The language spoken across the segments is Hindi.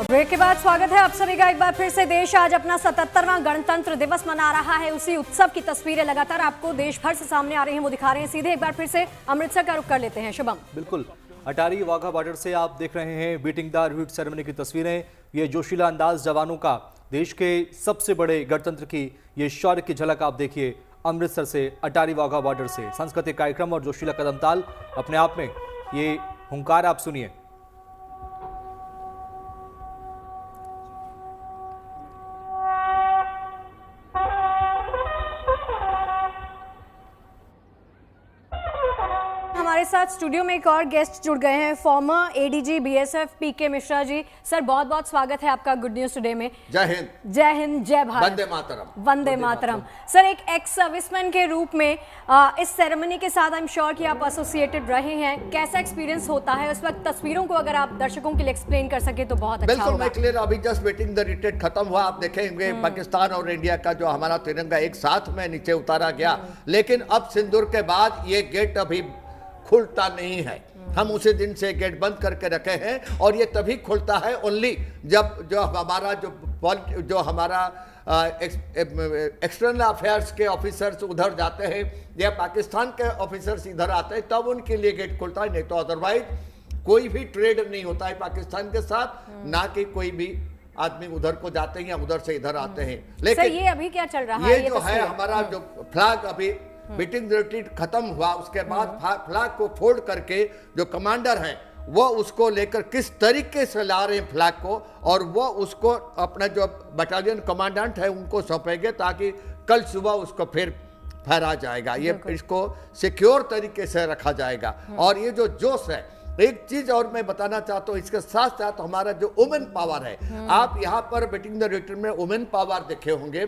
ब्रेक के बाद स्वागत है आप सभी का एक बार फिर से। देश आज अपना 77वां गणतंत्र दिवस मना रहा है। उसी उत्सव की तस्वीरें लगातार आपको देश भर से सामने आ रही हैं, वो दिखा रहे हैं। सीधे एक बार फिर से अमृतसर का रुख कर लेते हैं। शुभम, बिल्कुल अटारी वाघा बॉर्डर से आप देख रहे हैं बीटिंग द रिट्रीट सेरेमनी की तस्वीरें। ये जोशीला अंदाज जवानों का, देश के सबसे बड़े गणतंत्र की ये शौर्य की झलक आप देखिए अमृतसर से, अटारी वाघा बॉर्डर से। सांस्कृतिक कार्यक्रम और जोशीला कदमताल अपने आप में ये हुंकार आप सुनिए। हमारे साथ स्टूडियो में एक और गेस्ट जुड़ गए हैं, फॉर्मर एडीजी बीएसएफ पीके मिश्रा जी। सर बहुत बहुत स्वागत है आपका गुड न्यूज टुडे में। जय हिंद, जय हिंद, जय भारत, वंदे मातरम। वंदे मातरम। सर एक एक्स सर्विसमैन के रूप में इस सेरेमनी के साथ आई एम श्योर कि आप एसोसिएटेड रहे हैं, कैसा एक्सपीरियंस होता है उस वक्त? तस्वीरों को अगर आप दर्शकों के लिए एक्सप्लेन कर सके तो बहुत अच्छा होगा। बिल्कुल क्लियर। अभी जस्ट बीटिंग द रिट्रीट खत्म हुआ, आप देखेंगे पाकिस्तान और इंडिया का जो हमारा तिरंगा एक साथ में नीचे उतारा गया, लेकिन अब सिंदूर के बाद ये गेट अभी खुलता नहीं है। हम उसी दिन से गेट बंद करके रखे हैं और ये तभी खुलता है ओनली जब जो हमारा एक्सटर्नल अफेयर्स के ऑफिसर्स उधर जाते हैं या पाकिस्तान के ऑफिसर्स इधर आते हैं, तब उनके लिए गेट खुलता है। नहीं तो अदरवाइज कोई भी ट्रेड नहीं होता है पाकिस्तान के साथ, ना कि कोई भी आदमी उधर को जाते हैं या उधर से इधर आते हैं। लेकिन ये अभी क्या चल रहा है? ये जो है हमारा जो फ्लैग अभी बीटिंग द रिट्रीट खत्म हुआ, उसके बाद फ्लैग को फोल्ड करके जो कमांडर हैं वो उसको लेकर किस तरीके से ला रहे हैं फ्लैग को, और वो उसको अपना जो बटालियन कमांडेंट है उनको सौंपेंगे ताकि कल सुबह उसको फिर फहरा जाएगा। ये इसको सिक्योर तरीके से रखा जाएगा। और ये जो जोश है, एक चीज और मैं बताना चाहता हूँ, इसके साथ साथ हमारा जो वुमेन पावर है, आप यहाँ पर बीटिंग द रिट्रीट में वुमेन पावर देखे होंगे।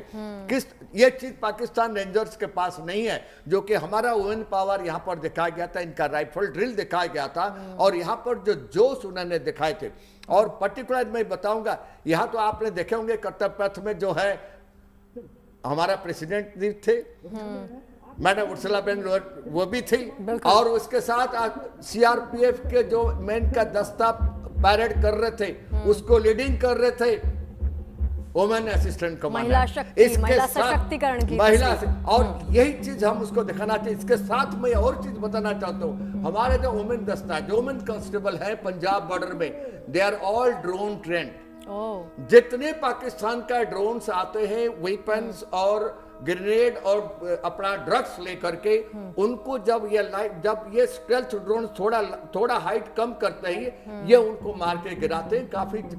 किस ये चीज पाकिस्तान रेंजर्स के पास नहीं है, जो कि हमारा वुमेन पावर यहाँ पर दिखाया गया था। इनका राइफल ड्रिल दिखाया गया था और यहाँ पर जो जोश उन्होंने दिखाए थे। और पर्टिकुलर मैं बताऊंगा, यहाँ तो आपने देखे होंगे कर्तव्य पथ में जो है हमारा प्रेसिडेंट भी थे, मैडम उर्सुला बेन वो भी थी, और उसके साथ सीआरपीएफ के जो मैन का दस्ता पैरेड कर रहे थे, उसको लीडिंग कर रहे थे वुमेन असिस्टेंट कमांडर। महिला सशक्तिकरण की महिला से, और यही चीज हम उसको दिखाना चाहिए। इसके साथ मैं और चीज बताना चाहता हूँ, हमारे जो वुमेन दस्ता है, जो वुमेन कांस्टेबल है पंजाब बॉर्डर में, they are all drone trained. जितने पाकिस्तान का ड्रोन्स आते हैं वेपन्स और ग्रेनेड और अपना ड्रग्स लेकर के, उनको जब ये स्टेल्थ ड्रोन थोड़ा हाइट कम करते हैं, ये उनको मार के गिराते हैं।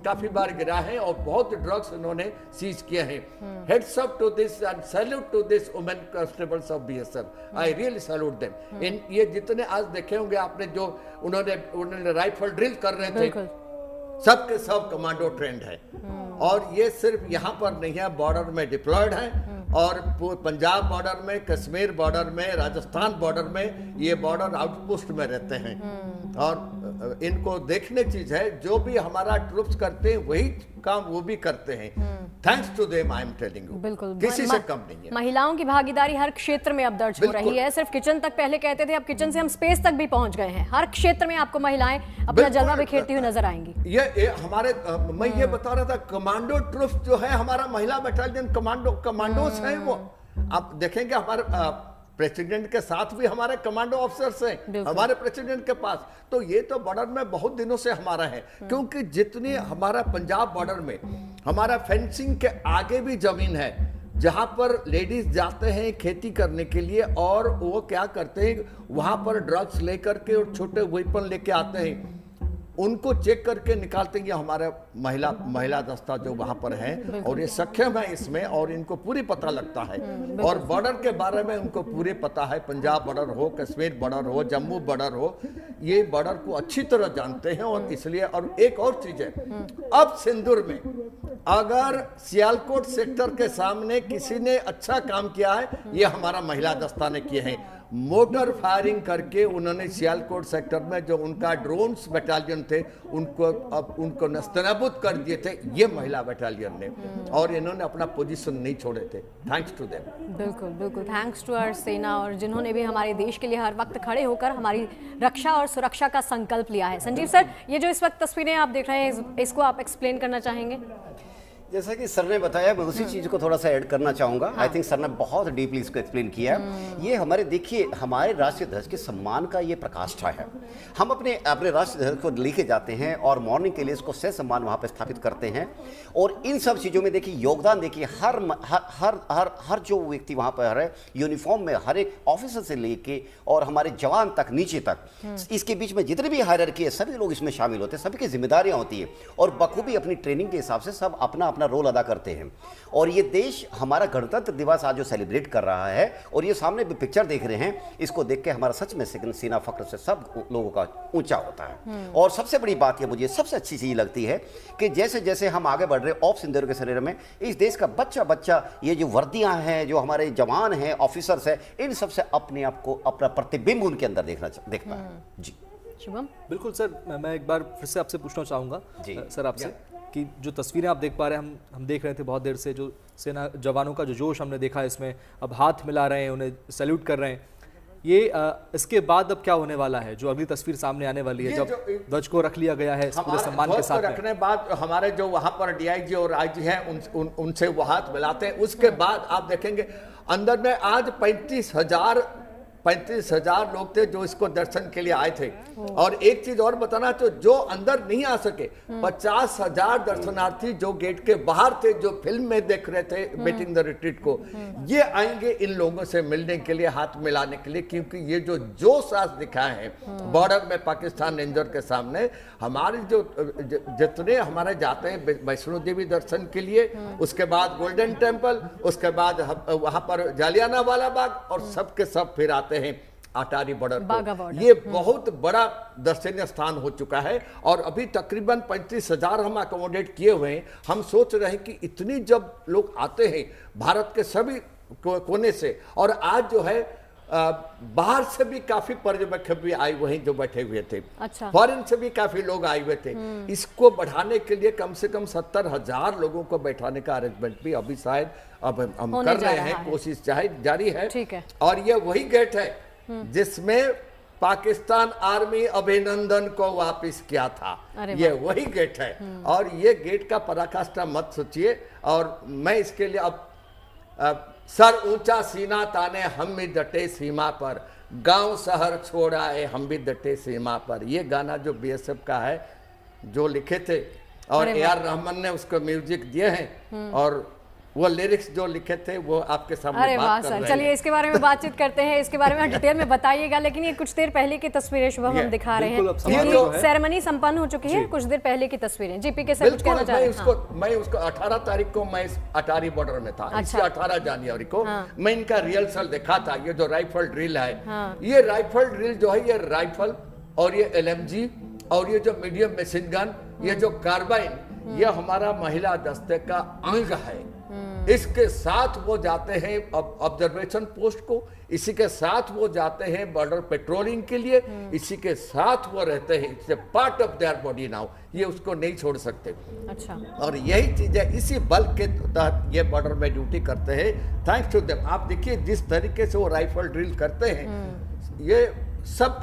काफी बार गिरा है और बहुत ड्रग्स इन्होंने सीज किए हैं। Heads up to this and salute to this women constables of BSF. I really salute them. ये जितने आज देखे होंगे आपने, जो उन्होंने राइफल ड्रिल कर रहे थे, सबके सब कमांडो ट्रेंड है। और ये सिर्फ यहाँ पर नहीं है, बॉर्डर में डिप्लॉयड है, और पंजाब बॉर्डर में, कश्मीर बॉर्डर में, राजस्थान बॉर्डर में, ये बॉर्डर आउटपोस्ट में रहते हैं। और इनको देखने चीज है, जो भी हमारा ट्रूप्स करते हैं वही काम वो भी करते हैं। Thanks to them, I am telling you. बिल्कुल, किसी से कम नहीं है। महिलाओं की भागीदारी हर क्षेत्र में अब दर्ज हो रही है। सिर्फ किचन तक पहले कहते थे, अब किचन से हम स्पेस तक भी पहुंच गए हैं। हर क्षेत्र में आपको महिलाएं अपना जलवा बिखेरती हुई नजर आएंगी। ये हमारे मैं ये बता रहा था, कमांडो ट्रूप्स जो है हमारा महिला बटालियन कमांडोस है, वो आप देखेंगे हमारे प्रेसिडेंट के साथ भी हमारे कमांडो ऑफिसर्स हैं हमारे प्रेसिडेंट के पास। तो ये तो बॉर्डर में बहुत दिनों से हमारा है, क्योंकि जितनी हमारा पंजाब बॉर्डर में हमारा फेंसिंग के आगे भी जमीन है, जहां पर लेडीज जाते हैं खेती करने के लिए, और वो क्या करते हैं, वहां पर ड्रग्स लेकर के और छोटे वेपन लेके आते हैं, उनको चेक करके निकालते हैं। हमारे महिला दस्ता जो वहां पर है, और ये सक्षम है इसमें, और इनको पूरी पता लगता है। और बॉर्डर के बारे में उनको पूरी पता है, पंजाब बॉर्डर हो, कश्मीर बॉर्डर हो, जम्मू बॉर्डर हो, ये बॉर्डर को अच्छी तरह जानते हैं। और इसलिए, और एक और चीज है, अब सिंदूर में अगर सियालकोट सेक्टर के सामने किसी ने अच्छा काम किया है, ये हमारा महिला दस्ता ने किए हैं। मोटर फायरिंग करके उन्होंने सियालकोट सेक्टर में जो उनका ड्रोन्स बटालियन थे उनको नस्तनाबूद कर दिए थे ये महिला बटालियन ने, और इन्होंने अपना पोजीशन नहीं छोड़े थे। Thanks to them. बिल्कुल बिल्कुल, थैंक्स टू आवर सेना, और जिन्होंने भी हमारे देश के लिए हर वक्त खड़े होकर हमारी रक्षा और सुरक्षा का संकल्प लिया है। संजीव सर, ये जो इस वक्त तस्वीरें आप देख रहे हैं, इसको आप एक्सप्लेन करना चाहेंगे? जैसा कि सर ने बताया, मैं उसी चीज़ को थोड़ा सा ऐड करना चाहूँगा। आई थिंक सर ने बहुत डीपली इसको एक्सप्लेन किया। ये हमारे, देखिए, हमारे राष्ट्रीय ध्वज के सम्मान का ये प्रकाष्ठा है। हम अपने राष्ट्रीय ध्वज को लेके जाते हैं और मॉर्निंग के लिए इसको सह सम्मान वहाँ पे स्थापित करते हैं। और इन सब चीज़ों में देखिए योगदान, देखिए हर जो व्यक्ति वहाँ पर है यूनिफॉर्म में, हर एक ऑफिसर से लेके और हमारे जवान तक, नीचे तक, इसके बीच में जितने भी हायरार्की है सभी लोग इसमें शामिल होते हैं, सभी की जिम्मेदारियाँ होती है और बखूबी अपनी ट्रेनिंग के हिसाब से सब अपना रोल अदा करते हैं। और ये देश हमारा गणतंत्र दिवस आज जो सेलिब्रेट कर रहा है, और ये सामने भी पिक्चर देख रहे हैं, इसको देख के हमारा सच में सीना फख्र से सब लोगों का ऊंचा होता है। और सबसे बड़ी बात ये मुझे सबसे अच्छी चीज लगती है कि जैसे जैसे हम आगे बढ़ रहे ऑफ सिंदूर के शरीर में, इस देश का बच्चा ये जो वर्दियां हैं, जो हमारे जवान हैं, ऑफिसर्स हैं, इन सबसे अपने आप को, अपना प्रतिबिंब उनके अंदर देखता है। जी शुभम। बिल्कुल सर, मैं एक बार फिर से आपसे पूछना चाहूँगा सर आपसे कि जो तस्वीरें आप देख पा रहे हैं, हम देख रहे थे बहुत देर से, जो सेना जवानों का जो जोश हमने देखा इसमें, अब हाथ मिला रहे हैं, उन्हें सैल्यूट कर रहे हैं, ये इसके बाद अब क्या होने वाला है? जो अगली तस्वीर सामने आने वाली है, जब ध्वज को रख लिया गया है पूरे सम्मान के साथ, रखने बाद हमारे जो वहां पर डीआईजी और आईजी हैं उनसे वो हाथ मिलाते हैं। उसके बाद आप देखेंगे अंदर में आज 35,000 लोग थे जो इसको दर्शन के लिए आए थे। और एक चीज और बताना, तो जो अंदर नहीं आ सके 50,000 दर्शनार्थी जो गेट के बाहर थे, जो फिल्म में देख रहे थे बीटिंग द रिट्रीट को, ये आएंगे इन लोगों से मिलने के लिए, हाथ मिलाने के लिए, क्योंकि ये जो जोश आज दिखाए हैं बॉर्डर में पाकिस्तान रेंजर के सामने, हमारे जो जितने हमारे जाते हैं वैष्णो देवी दर्शन के लिए, उसके बाद गोल्डन टेम्पल, उसके बाद वहां पर जालियाना वाला बाग, और सबके सब फिर आते हैं अटारी बॉर्डर। ये बहुत बड़ा दर्शनीय स्थान हो चुका है और अभी तकरीबन 35,000 हम अकोमोडेट किए हुए हैं। हम सोच रहे हैं कि इतनी जब लोग आते हैं भारत के सभी कोने से, और आज जो है बाहर से भी काफी पर्यवेक्षक भी आए हुए हैं जो बैठे हुए थे। अच्छा। फॉरेन से भी काफी लोग आए हुए थे। इसको बढ़ाने के लिए कम से कम 70,000 लोगों को बैठाने का अरेंजमेंट भी अभी शायद अब हम कर रहे हैं, कोशिश जारी है। ठीक है। और ये वही गेट है जिसमें पाकिस्तान आर्मी अभिनंदन को वापस किया था। ये वही गेट है और ये गेट का पराकाष्ठा मत सोचिए। और मैं इसके लिए अब सर ऊंचा सीना ताने हम भी डटे सीमा पर, गांव शहर छोड़ाए हम भी डटे सीमा पर, ये गाना जो बीएसएफ का है जो लिखे थे और AR रहमान ने उसको म्यूजिक दिए हैं और वो लिरिक्स जो लिखे थे वो आपके सामने बात कर रहे हैं। चलिए इसके बारे में बातचीत करते हैं, इसके बारे में डिटेल में बताइएगा। लेकिन ये कुछ देर पहले की तस्वीरें शुभम हम दिखा रहे हैं, सेरेमनी संपन्न हो चुकी है, कुछ देर पहले की तस्वीरें। जीपी के साथ कहना चाह रहे हैं। मैं उसको 18 तारीख को मैं अटारी बॉर्डर में था। अच्छा। 18 जनवरी को मैं इनका रिहर्सल देखा था। ये जो राइफल ड्रिल है, ये राइफल ड्रिल जो है, ये राइफल और ये LMG और ये जो मीडियम मशीन गन, ये जो कार्बाइन, ये हमारा महिला दस्ते का अंग है। इसके साथ वो जाते हैं ऑब्जर्वेशन पोस्ट को, इसी के साथ वो जाते हैं बॉर्डर पेट्रोलिंग के लिए, इसी के साथ वो रहते हैं। It's part of their body now, ये उसको नहीं छोड़ सकते। अच्छा। और यही चीज है, इसी बल के तहत ये बॉर्डर में ड्यूटी करते हैं। Thanks to them. आप देखिए जिस तरीके से वो राइफल ड्रिल करते हैं, ये सब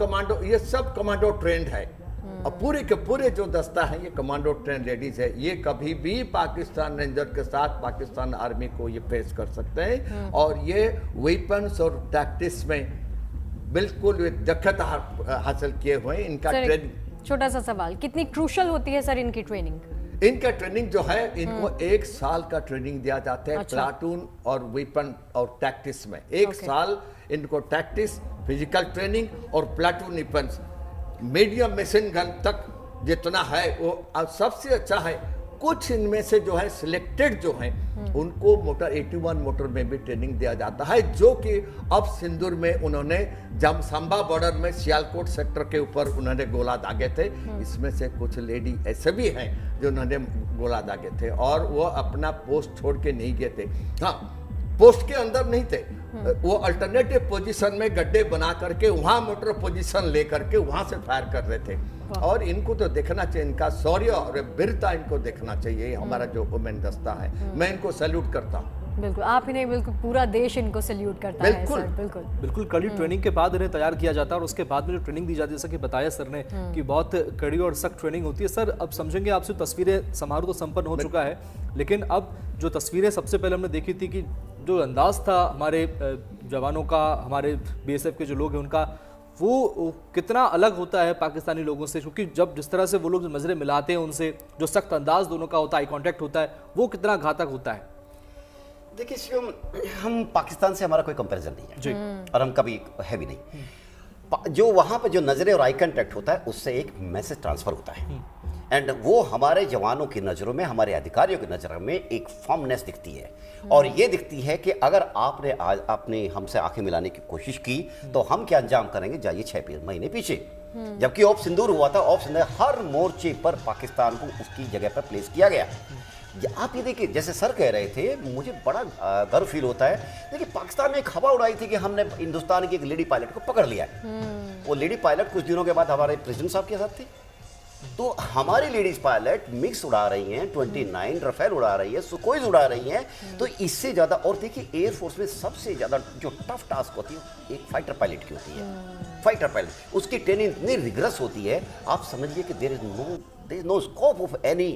कमांडो ट्रेंड है और पूरे के पूरे जो दस्ता है ये कमांडो ट्रेन लेडीज है। ये कभी भी पाकिस्तान रेंजर के साथ पाकिस्तान आर्मी को ये फेस कर सकते हैं और ये वेपन्स और टैक्टिक्स में बिल्कुल दक्षता हासिल किए हुए हैं। इनका ट्रेनिंग, छोटा सा सवाल, कितनी क्रूशल होती है सर इनकी ट्रेनिंग? इनका ट्रेनिंग जो है, इनको 1 साल का ट्रेनिंग दिया जाता है। अच्छा। प्लाटून और वेपन और टैक्टिक्स में 1 साल इनको टैक्टिक्स, फिजिकल ट्रेनिंग और platoon weapons, medium machine gun तक जितना है वो सबसे अच्छा है। कुछ इनमें से जो है सिलेक्टेड जो हैं उनको मोटर 81 मोटर में भी ट्रेनिंग दिया जाता है, जो कि अब सिंदूर में उन्होंने जमसंबा बॉर्डर में सियालकोट सेक्टर के ऊपर उन्होंने गोला दागे थे। इसमें से कुछ लेडी ऐसे भी हैं जो उन्होंने गोला दागे थे और वो अपना पोस्ट छोड़ के नहीं गए थे। हाँ, पोस्ट के अंदर नहीं थे, वो अल्टरनेटिव पोजीशन में गड्ढे बना करके वहां मोटर पोजीशन लेकर के वहां से फायर कर रहे थे। और इनको तो देखना चाहिए, इनका शौर्य और वीरता इनको देखना चाहिए। हमारा जो वुमेन दस्ता है, मैं इनको सैल्यूट करता हूँ। बिल्कुल, आप ही नहीं बिल्कुल पूरा देश इनको सैल्यूट करता है सर। बिल्कुल बिल्कुल कड़ी ट्रेनिंग के बाद इन्हें तैयार किया जाता है और उसके बाद में जो ट्रेनिंग दी जाती है, जैसा कि बताया सर ने कि बहुत कड़ी और सख्त ट्रेनिंग होती है। सर अब समझेंगे आपसे, तस्वीरें समारोह तो संपन्न हो चुका है, लेकिन अब जो तस्वीरें सबसे पहले हमने देखी थी कि जो अंदाज था हमारे जवानों का, हमारे बीएसएफ के जो लोग हैं उनका, वो कितना अलग होता है पाकिस्तानी लोगों से, क्योंकि जब जिस तरह से वो लोग नजरें मिलाते हैं उनसे, जो सख्त अंदाज दोनों का होता है, आई कॉन्टैक्ट होता है, वो कितना घातक होता है। देखिए शिवम, हम पाकिस्तान से हमारा कोई कंपैरिजन नहीं है जी। और हम कभी है भी नहीं। जो वहाँ पे जो नज़रें और आई कांटेक्ट होता है उससे एक मैसेज ट्रांसफर होता है एंड वो हमारे जवानों की नज़रों में, हमारे अधिकारियों की नज़रों में एक फॉर्मनेस दिखती है और ये दिखती है कि अगर आपने हमसे आंखें मिलाने की कोशिश की तो हम क्या अंजाम करेंगे, जाइए 6 महीने पीछे। जबकि ऑप सिंदूर हुआ था, ऑप सिंदूर हर मोर्चे पर पाकिस्तान को उसकी जगह पर प्लेस किया गया। आप ये देखिए, जैसे सर कह रहे थे, मुझे बड़ा गर्व फील होता है। देखिए पाकिस्तान ने एक हवा उड़ाई थी कि हमने हिंदुस्तान की एक लेडी पायलट को पकड़ लिया है। वो लेडी पायलट कुछ दिनों के बाद हमारे प्रेसिडेंट साहब के साथ थी। तो हमारी लेडीज पायलट मिक्स उड़ा रही हैं, 29 रफेल उड़ा रही है, सुकोइज उड़ा रही हैं। तो इससे ज़्यादा, और देखिए एयरफोर्स में सबसे ज़्यादा जो टफ टास्क होती है एक फाइटर पायलट की होती है। फाइटर पायलट, उसकी ट्रेनिंग इतनी रिगरस होती है, आप समझिए कि there is no scope of any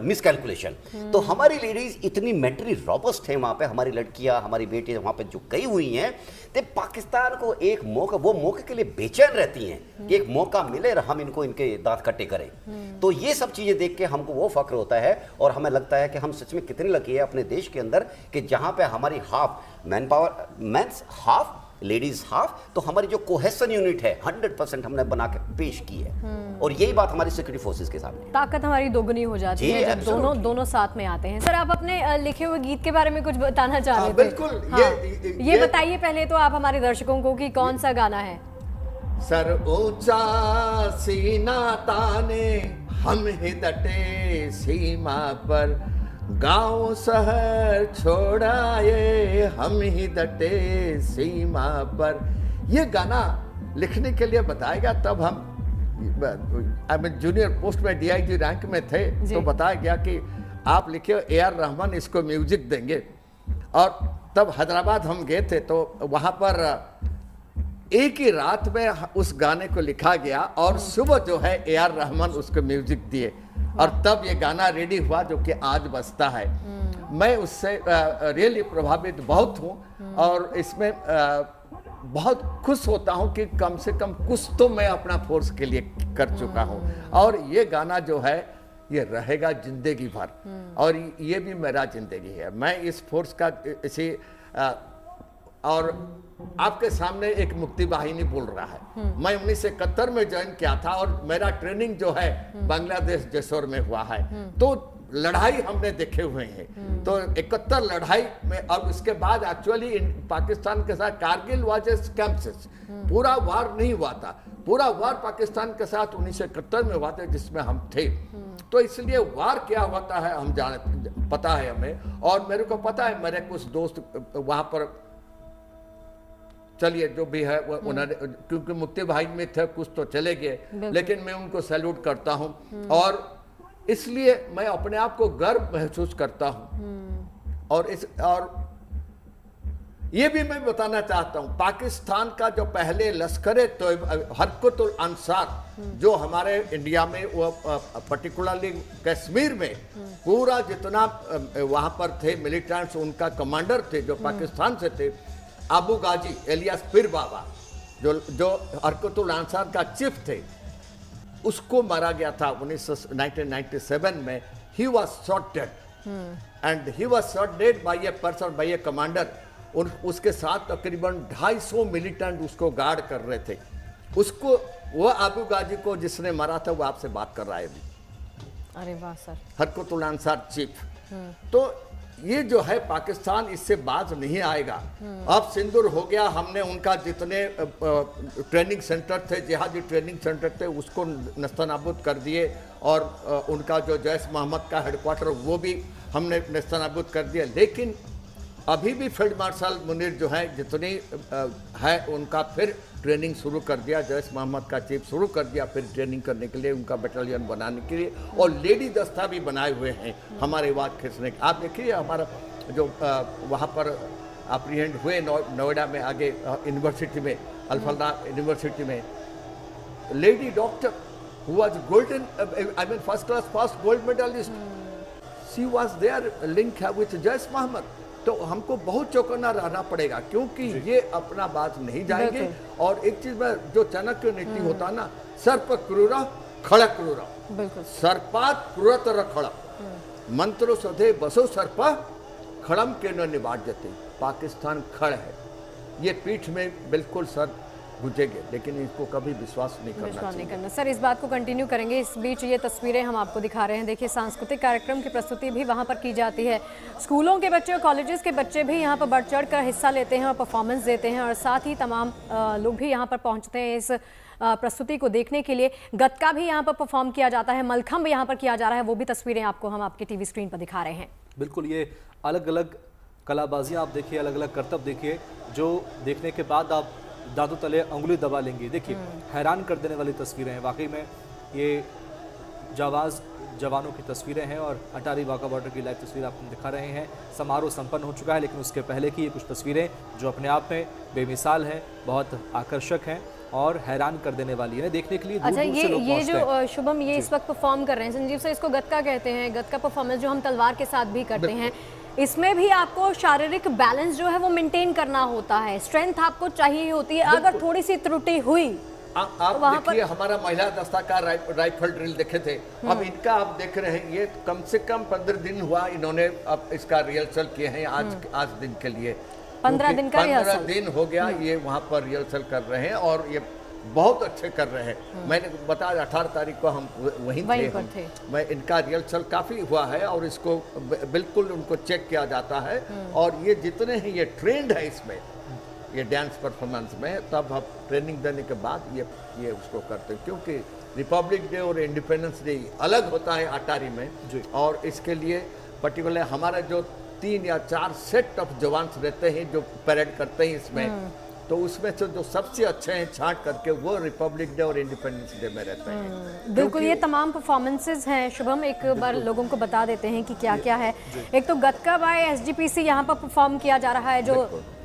miscalculation. तो हमारी लेडीज इतनी मेंटली रॉबस्ट है वहाँ पे, हमारी लड़कियाँ, हमारी बेटियाँ वहाँ पे जो गई हुई हैं, तो पाकिस्तान को एक मौका, वो मौके के लिए बेचैन रहती हैं कि एक मौका मिले और हम इनको इनके दांत खट्टे करें। तो ये सब चीज़ें देख के हमको वो फक्र होता है और हमें लगता है कि हम सच में कितने लकी है अपने देश के अंदर कि जहाँ पे हमारी half man power, men's half, ladies half, तो हमारी जो कोहेशन यूनिट है 100% हमने बना के पेश की है। और यही बात हमारी सिक्योरिटी फोर्सेस के सामने, ताकत हमारी दोगुनी हो जाती है जब दोनों साथ में आते हैं। सर आप अपने लिखे हुए गीत के बारे में कुछ बताना चाह रहे थे? बिल्कुल। हाँ, ये बताइए पहले तो आप हमारे दर्शकों को कि कौन सा गाना है। सर ऊंचा सीना ताने हम ही डटे सीमा पर, गांव शहर छोड़ाए हम ही डटे सीमा पर। ये गाना लिखने के लिए बताया गया, तब हम जूनियर पोस्ट में डीआईजी रैंक में थे, तो बताया गया कि आप लिखे AR रहमान इसको म्यूजिक देंगे। और तब हैदराबाद हम गए थे, तो वहाँ पर एक ही रात में उस गाने को लिखा गया और सुबह जो है AR रहमान उसको म्यूजिक दिए और तब ये गाना रेडी हुआ जो कि आज बजता है। मैं उससे रियली प्रभावित बहुत हूँ और इसमें बहुत खुश होता हूँ कि कम से कम कुछ तो मैं अपना फोर्स के लिए कर चुका हूँ और ये गाना जो है ये रहेगा जिंदगी भर और ये भी मेरा जिंदगी है। मैं इस फोर्स का इसी और आपके सामने एक मुक्ति वाहिनी बोल रहा है। मैं 1971 में ज्वाइन किया था और मेरा ट्रेनिंग जो है बांग्लादेश जैसोर में हुआ है। तो लड़ाई हमने देखे हुए हैं। तो 71 लड़ाई में और उसके बाद एक्चुअली पाकिस्तान के साथ कारगिल वाज कैंप्स, पूरा वार नहीं हुआ था। पूरा वार पाकिस्तान के साथ 1971 में हुआ था जिसमें हम थे। तो इसलिए वार क्या होता है हम जानते, पता है हमें। और मेरे को पता है, मेरे कुछ दोस्त वहां पर, चलिए जो भी है वो उन्होंने, क्योंकि मुक्ति भाई में थे कुछ तो चले गए, लेकिन मैं उनको सैल्यूट करता हूं और इसलिए मैं अपने आप को गर्व महसूस करता हूं। और ये भी मैं बताना चाहता हूं, पाकिस्तान का जो पहले लश्कर तो हरकतुल अंसार जो हमारे इंडिया में, वो पर्टिकुलरली कश्मीर में पूरा जितना वहां पर थे मिलिटेंट्स, उनका कमांडर थे जो पाकिस्तान से थे, अबू गाजी एलियास पीर बाबा, जो हरकतुल अंसार का चीफ थे, उसको मारा गया था 1997 में। He was shot dead and he was shot dead by a person, by a commander. उसके साथ तकरीबन 250 मिलिटेंट उसको गार्ड कर रहे थे। उसको, वो अबू गाजी को जिसने मारा था वो आपसे बात कर रहा है अभी। अरे वाह सर। हरकतुल अंसार चीफ। तो ये जो है पाकिस्तान इससे बाज नहीं आएगा। अब सिंदूर हो गया, हमने उनका जितने ट्रेनिंग सेंटर थे, जिहादी ट्रेनिंग सेंटर थे, उसको नस्तनाबूद कर दिए और उनका जो जैश मोहम्मद का हेडक्वार्टर वो भी हमने नस्तनाबूद कर दिया। लेकिन अभी भी फील्ड मार्शल मुनीर जो है जितनी है उनका फिर ट्रेनिंग शुरू कर दिया, जैश मोहम्मद का चीफ शुरू कर दिया फिर ट्रेनिंग करने के लिए, उनका बटालियन बनाने के लिए, और लेडी दस्ता भी बनाए हुए हैं हमारे वाद खींचने के। आप देखिए हमारा जो वहाँ पर अप्रीहेंड हुए नोएडा में आगे यूनिवर्सिटी में, अल्फाला यूनिवर्सिटी में, lady doctor who was golden, I mean first class first gold medalist, she was there link है with जैश मोहम्मद। तो हमको बहुत चौकन्ना रहना पड़ेगा क्योंकि ये अपना बात नहीं जाएंगे। और एक चीज में जो चाणक्य नीति होता ना, सर्प क्रूर खड़ क्रूर, सर्पात क्रूरतर खड़, मंत्रो सधे बसो सर्प खड़म के न निवार्यते। पाकिस्तान खड़ है, ये पीठ में बिल्कुल सर गुजेंगे, लेकिन इसको कभी विश्वास नहीं करना। सर इस बात को कंटिन्यू करेंगे। इस बीच ये तस्वीरें हम आपको दिखा रहे हैं, देखिए सांस्कृतिक कार्यक्रम की प्रस्तुति भी वहाँ पर की जाती है। स्कूलों के बच्चे और कॉलेजेस के बच्चे भी यहाँ पर बढ़ चढ़ कर हिस्सा लेते हैं और परफॉर्मेंस देते हैं, और साथ ही तमाम लोग भी यहाँ पर पहुँचते हैं इस प्रस्तुति को देखने के लिए। गतका भी यहाँ पर परफॉर्म किया जाता है, मलखम्ब यहाँ पर किया जा रहा है, वो भी तस्वीरें आपको हम आपके टीवी स्क्रीन पर दिखा रहे हैं। बिल्कुल, ये अलग अलग कलाबाजियाँ आप देखिए, अलग अलग करतब देखिए, जो देखने के बाद आप दांतों तले उंगली दबा लेंगे। देखिए हैरान कर देने वाली तस्वीरें हैं, वाकई में ये जाबाज जवानों की तस्वीरें हैं। और अटारी वाघा बॉर्डर की लाइव तस्वीर आपको दिखा रहे हैं। समारोह संपन्न हो चुका है, लेकिन उसके पहले की ये कुछ तस्वीरें जो अपने आप में बेमिसाल हैं, बहुत आकर्षक हैं और हैरान कर देने वाली है देखने के लिए। अच्छा, ये जो शुभम ये इस वक्त परफॉर्म कर रहे हैं, संजीव सर, इसको गतका कहते हैं। गतका परफॉर्मेंस जो हम तलवार के साथ भी करते हैं, इसमें भी आपको शारीरिक बैलेंस जो है वो मेंटेन करना होता है, स्ट्रेंथ आपको चाहिए होती है। अगर थोड़ी सी त्रुटि हुई आप देखिए हमारा महिला दस्ता का राइफल ड्रिल देखे थे, अब इनका आप देख रहे हैं, ये कम से कम 15 दिन हुआ इन्होंने अब इसका रिहर्सल किए हैं आज दिन के लिए। 15 दिन का 15 दिन हो गया ये वहाँ पर रिहर्सल कर रहे हैं और ये बहुत अच्छे कर रहे हैं। मैंने बताया 18 तारीख को हम वहीं थे। मैं इनका रिहर्सल काफ़ी हुआ है और इसको बिल्कुल उनको चेक किया जाता है। और ये जितने हैं ये ट्रेंड है इसमें, ये डांस परफॉर्मेंस में, तब हम ट्रेनिंग देने के बाद ये उसको करते हैं, क्योंकि रिपब्लिक डे और इंडिपेंडेंस डे अलग होता है अटारी में। और इसके लिए पर्टिकुलर हमारा जो 3 या 4 सेट ऑफ जवान रहते हैं जो परेड करते हैं इसमें, तो उसमें से जो सबसे अच्छे हैं छांट करके वो रिपब्लिक डे और इंडिपेंडेंस डे में रहते हैं। बिल्कुल, ये तमाम परफॉर्मेंसेज हैं शुभम, एक बार लोगों को बता देते हैं कि क्या क्या है। एक तो गतका बाय एसजीपीसी यहाँ पर परफॉर्म किया जा रहा है, जो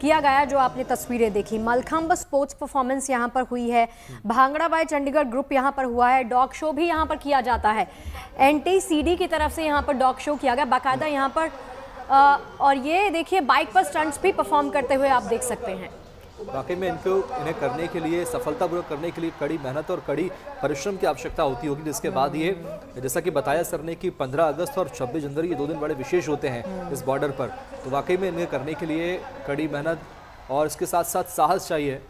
किया गया, जो आपने तस्वीरें देखी। मलखम्ब स्पोर्ट्स परफॉर्मेंस यहाँ पर हुई है। भांगड़ा बाय चंडीगढ़ ग्रुप यहाँ पर हुआ है। डॉग शो भी यहाँ पर किया जाता है। NTCD की तरफ से यहाँ पर डॉग शो किया गया बाकायदा यहाँ पर। और ये देखिए बाइक पर स्टंट्स भी परफॉर्म करते हुए आप देख सकते हैं। वाकई में इन्हें करने के लिए, सफलतापूर्वक करने के लिए कड़ी मेहनत और कड़ी परिश्रम की आवश्यकता होती होगी, जिसके बाद ये, जैसा कि बताया सर ने, कि 15 अगस्त और 26 जनवरी ये 2 दिन बड़े विशेष होते हैं इस बॉर्डर पर। तो वाकई में इन्हें करने के लिए कड़ी मेहनत और इसके साथ साथ साहस चाहिए।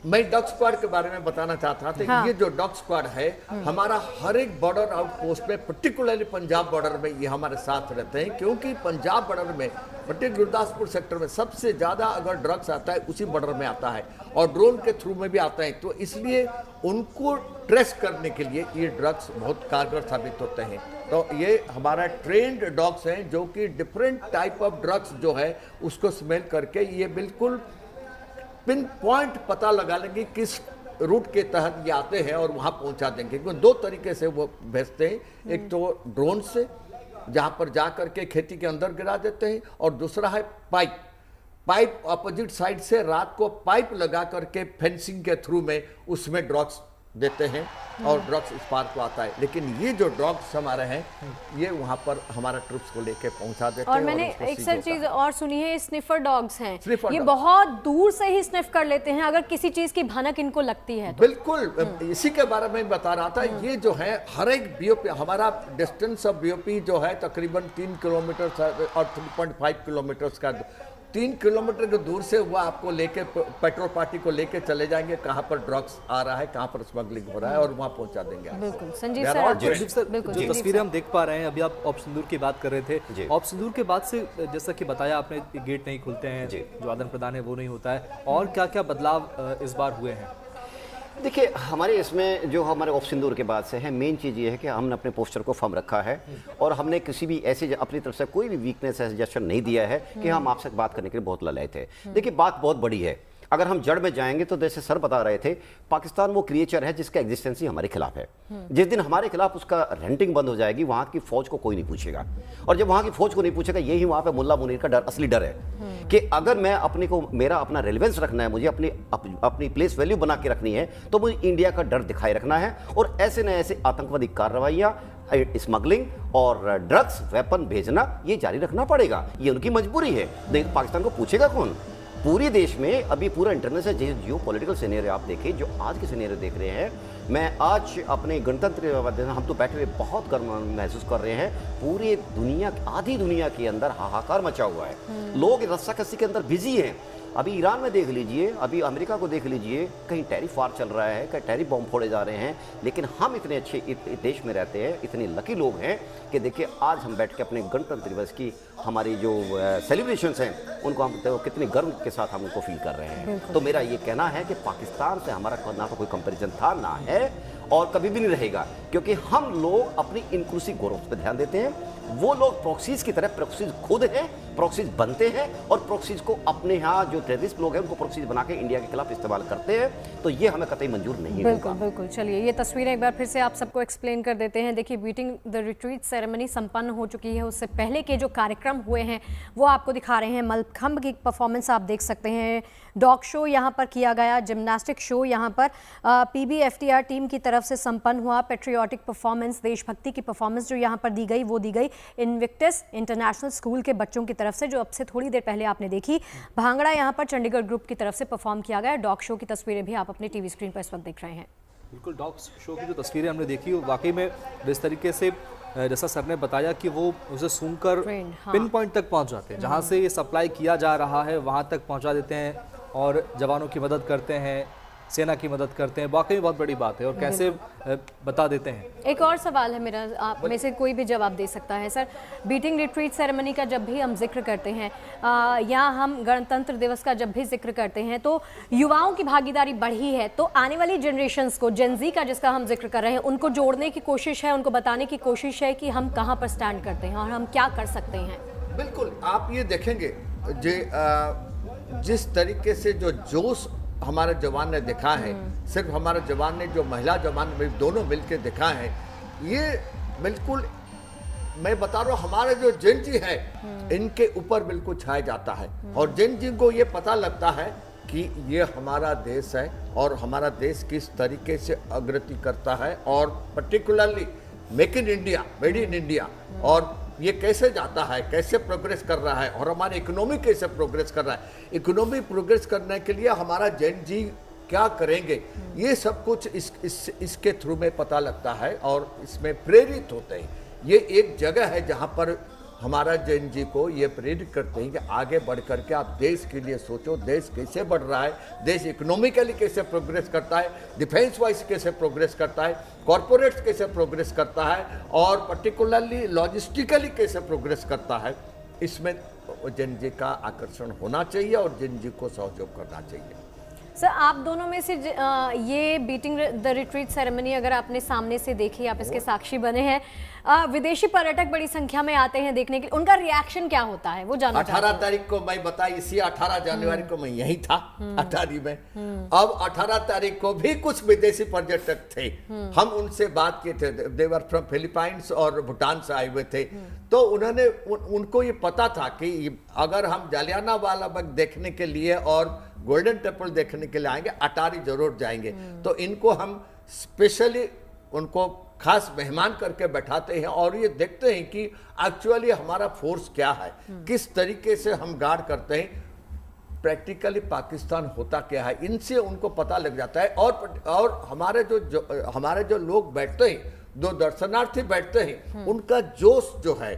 मैं डॉग स्क्वाड के बारे में बताना चाहता था। हाँ। ये जो डॉग स्क्वाड है हमारा हर एक बॉर्डर आउटपोस्ट में, पर्टिकुलरली पंजाब बॉर्डर में ये हमारे साथ रहते हैं, क्योंकि पंजाब बॉर्डर में पर्टिकुलर गुरदासपुर सेक्टर में सबसे ज़्यादा अगर ड्रग्स आता है उसी बॉर्डर में आता है और ड्रोन के थ्रू में भी आता है। तो इसलिए उनको ट्रेस करने के लिए ये ड्रग्स बहुत कारगर साबित होते हैं। तो ये हमारा ट्रेंड डॉग्स हैं जो कि डिफरेंट टाइप ऑफ ड्रग्स जो है उसको स्मेल करके ये बिल्कुल पिन पॉइंट पता लगा लेंगे किस रूट के तहत ये आते हैं और वहाँ पहुँचा देंगे। क्योंकि 2 तरीके से वो भेजते हैं, एक तो ड्रोन से जहाँ पर जा करके खेती के अंदर गिरा देते हैं, और दूसरा है पाइप अपोजिट साइड से रात को पाइप लगा करके फेंसिंग के थ्रू में उसमें ड्रग्स देते हैं और ड्रग्स इस पार को आता है। लेकिन ये जो ड्रग्स हमारे हैं ये वहाँ पर हमारा ट्रुप्स को लेके पहुँचा देते हैं। और मैंने एक सर चीज और सुनी है, स्निफर डॉग्स हैं, ये बहुत दूर से ही स्निफ कर लेते हैं अगर किसी चीज की भनक इनको लगती है तो। बिल्कुल, इसी के बारे में बता रहा था। ये जो है हर एक बीओपी, हमारा डिस्टेंस ऑफ बीओपी जो है तकरीबन 3 किलोमीटर और 3.5 किलोमीटर का, 3 किलोमीटर के दूर से वो आपको लेके पेट्रोल पार्टी को लेके चले जाएंगे कहाँ पर ड्रग्स आ रहा है, कहाँ पर स्मगलिंग हो रहा है, और वहाँ पहुँचा देंगे। बिल्कुल संजीव सर, जो तस्वीरें हम देख पा रहे हैं, अभी आप ऑप सिंदूर की बात कर रहे थे। ऑप सिंदूर के बाद से जैसा कि बताया आपने, गेट नहीं खुलते हैं, जो आदान प्रदान है वो नहीं होता है, और क्या क्या बदलाव इस बार हुए हैं? देखिए, हमारे इसमें जो हमारे ऑफ सिंदूर के बाद से है, मेन चीज़ ये है कि हमने अपने पोस्टर को फर्म रखा है और हमने किसी भी ऐसे अपनी तरफ से कोई भी वीकनेस या सजेशन नहीं दिया है कि हम आपसे बात करने के लिए बहुत ललाए थे। देखिए, बात बहुत बड़ी है। अगर हम जड़ में जाएंगे तो जैसे सर बता रहे थे, पाकिस्तान वो क्रिएचर है जिसका एग्जिस्टेंस ही हमारे खिलाफ है। जिस दिन हमारे खिलाफ उसका रेंटिंग बंद हो जाएगी, वहां की फौज को कोई नहीं पूछेगा। और जब वहां की फौज को नहीं पूछेगा, यही वहां पे मुल्ला मुनीर का डर, असली डर है कि अगर मैं अपने को, मेरा अपना रेलेवेंस रखना है, मुझे अपनी प्लेस वैल्यू बना के रखनी है, तो मुझे इंडिया का डर दिखाई रखना है। और ऐसे न ऐसे आतंकवादी कार्रवाइयां, स्मगलिंग और ड्रग्स, वेपन भेजना, ये जारी रखना पड़ेगा। ये उनकी मजबूरी है। देखिए, पाकिस्तान को पूछेगा कौन? पूरे देश में अभी पूरा इंटरनेशनल जियो पॉलिटिकल सिनेरियो आप देखें, जो आज के सिनेरियो देख रहे हैं, मैं आज अपने गणतंत्र हम तो बैठे हुए बहुत गर्व महसूस कर रहे हैं। पूरी दुनिया, आधी दुनिया के अंदर हाहाकार मचा हुआ है। लोग रस्साकसी के अंदर बिजी हैं। अभी ईरान में देख लीजिए, अभी अमेरिका को देख लीजिए, कहीं टैरिफ वार चल रहा है, कहीं टैरिफ बॉम्ब फोड़े जा रहे हैं। लेकिन हम इतने अच्छे देश में रहते हैं, इतने लकी लोग हैं कि देखिए, आज हम बैठ के अपने गणतंत्र दिवस की हमारी जो सेलिब्रेशंस हैं, उनको हम तो कितने गर्व के साथ हम उनको फील कर रहे हैं। तो मेरा ये कहना है कि पाकिस्तान से हमारा ना तो कोई कंपैरिजन था, ना है और कभी भी नहीं रहेगा, क्योंकि हम लोग अपनी इंक्लूसिव ग्रोथ पे ध्यान देते हैं। वो लोग प्रॉक्सीज की तरह, प्रॉक्सीज खुद हैं, प्रॉक्सीज बनते हैं और प्रॉक्सीज को अपने यहाँ जो टेररिस्ट लोग हैं उनको प्रॉक्सीज बना के इंडिया के खिलाफ इस्तेमाल करते हैं। तो ये हमें कतई मंजूर नहीं बिल्कुल होगा। बिल्कुल। चलिए, ये तस्वीरें एक बार फिर से आप सबको एक्सप्लेन कर देते हैं। देखिए, बीटिंग द रिट्रीट सेरेमनी संपन्न हो चुकी है। उससे पहले के जो कार्यक्रम हुए हैं वो आपको दिखा रहे हैं। मलखंब की परफॉर्मेंस आप देख सकते हैं, डॉग शो यहाँ पर किया गया, जिम्नास्टिक शो यहाँ पर PBFTR टीम की तरफ से संपन्न हुआ, पेट्रियाटिक परफॉर्मेंस, देशभक्ति की परफॉर्मेंस जो यहाँ पर दी गई वो दी गई इनविक्टस इंटरनेशनल स्कूल के बच्चों की तरफ से, जो अब से थोड़ी देर पहले आपने देखी। भांगड़ा यहाँ पर चंडीगढ़ ग्रुप की तरफ से परफॉर्म किया गया। डॉग शो की तस्वीरें भी आप अपने टीवी स्क्रीन पर इस वक्त देख रहे हैं। बिल्कुल, डॉग शो की जो तस्वीरें हमने देखी, वाकई में जिस तरीके से जैसा सर ने बताया कि वो उसे सूंघकर पिन पॉइंट तक पहुंच जाते हैं, जहां से ये सप्लाई किया जा रहा है वहां तक पहुंचा देते हैं और जवानों की मदद करते हैं, सेना की मदद करते हैं। वाकई बहुत बड़ी बात है। और कैसे बता देते हैं। एक और सवाल है मेरा, आप में से कोई भी जवाब दे सकता है सर। बीटिंग रिट्रीट सेरेमनी का जब भी हम जिक्र करते हैं या हम गणतंत्र दिवस का जब भी जिक्र करते हैं, तो युवाओं की भागीदारी बढ़ी है। तो आने वाली जनरेशन्स को, जेनजी का जिसका हम जिक्र कर रहे हैं, उनको जोड़ने की कोशिश है, उनको बताने की कोशिश है कि हम कहाँ पर स्टैंड करते हैं और हम क्या कर सकते हैं। बिल्कुल, आप ये देखेंगे जिस तरीके से जो जोश हमारे जवान ने दिखा है, सिर्फ हमारे जवान ने, जो महिला जवान दोनों मिलकर दिखा है, ये बिल्कुल मैं बता रहा हूँ, हमारे जो जेनजी है इनके ऊपर बिल्कुल छाया जाता है। और जेनजी को ये पता लगता है कि ये हमारा देश है और हमारा देश किस तरीके से अग्रति करता है, और particularly make in India, made in India, और ये कैसे जाता है, कैसे प्रोग्रेस कर रहा है, और हमारी इकोनॉमी कैसे प्रोग्रेस कर रहा है। इकोनॉमी प्रोग्रेस करने के लिए हमारा जेन जी क्या करेंगे, ये सब कुछ इसके थ्रू में पता लगता है और इसमें प्रेरित होते हैं। ये एक जगह है जहाँ पर हमारा जेन जी को ये प्रेरित करते हैं कि आगे बढ़ करके आप देश के लिए सोचो, देश कैसे बढ़ रहा है, देश इकोनॉमिकली कैसे प्रोग्रेस करता है, डिफेंस वाइज कैसे प्रोग्रेस करता है, कॉरपोरेट्स कैसे प्रोग्रेस करता है, और पर्टिकुलरली लॉजिस्टिकली कैसे प्रोग्रेस करता है। इसमें जेन जी का आकर्षण होना चाहिए और जेन जी को सहयोग करना चाहिए। सर, आप दोनों में से ये बीटिंग द रिट्रीट सेरेमनी अगर आपने सामने से देखी, आप इसके साक्षी बने हैं, विदेशी पर्यटक बड़ी संख्या में आते हैं देखने के लिए, उनका रिएक्शन क्या होता है वो जानना चाहते हैं। 18 तारीख को मैं बताई, इसी 18 जनवरी को मैं यहीं था, अटारी में। अब 18 तारीख को भी कुछ विदेशी पर्यटक थे, हम उनसे बात किए थे, देवर फ्रॉम फिलीपाइंस और भूटान से आए हुए थे। तो उन्होंने उनको ये पता था कि अगर हम जालियानवाला बाग देखने के लिए और गोल्डन टेम्पल देखने के लिए आएंगे, अटारी जरूर जाएंगे। तो इनको हम स्पेशली उनको खास मेहमान करके बैठाते हैं और ये देखते हैं कि एक्चुअली हमारा फोर्स क्या है, किस तरीके से हम गार्ड करते हैं, प्रैक्टिकली पाकिस्तान होता क्या है, इनसे उनको पता लग जाता है। और हमारे जो लोग बैठते हैं, जो दर्शनार्थी बैठते हैं, उनका जोश जो है,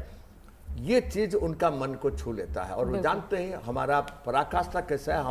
ये चीज उनका मन को छू लेता है। और वो जानते हैं हमारा पराकाष्ठा कैसा है,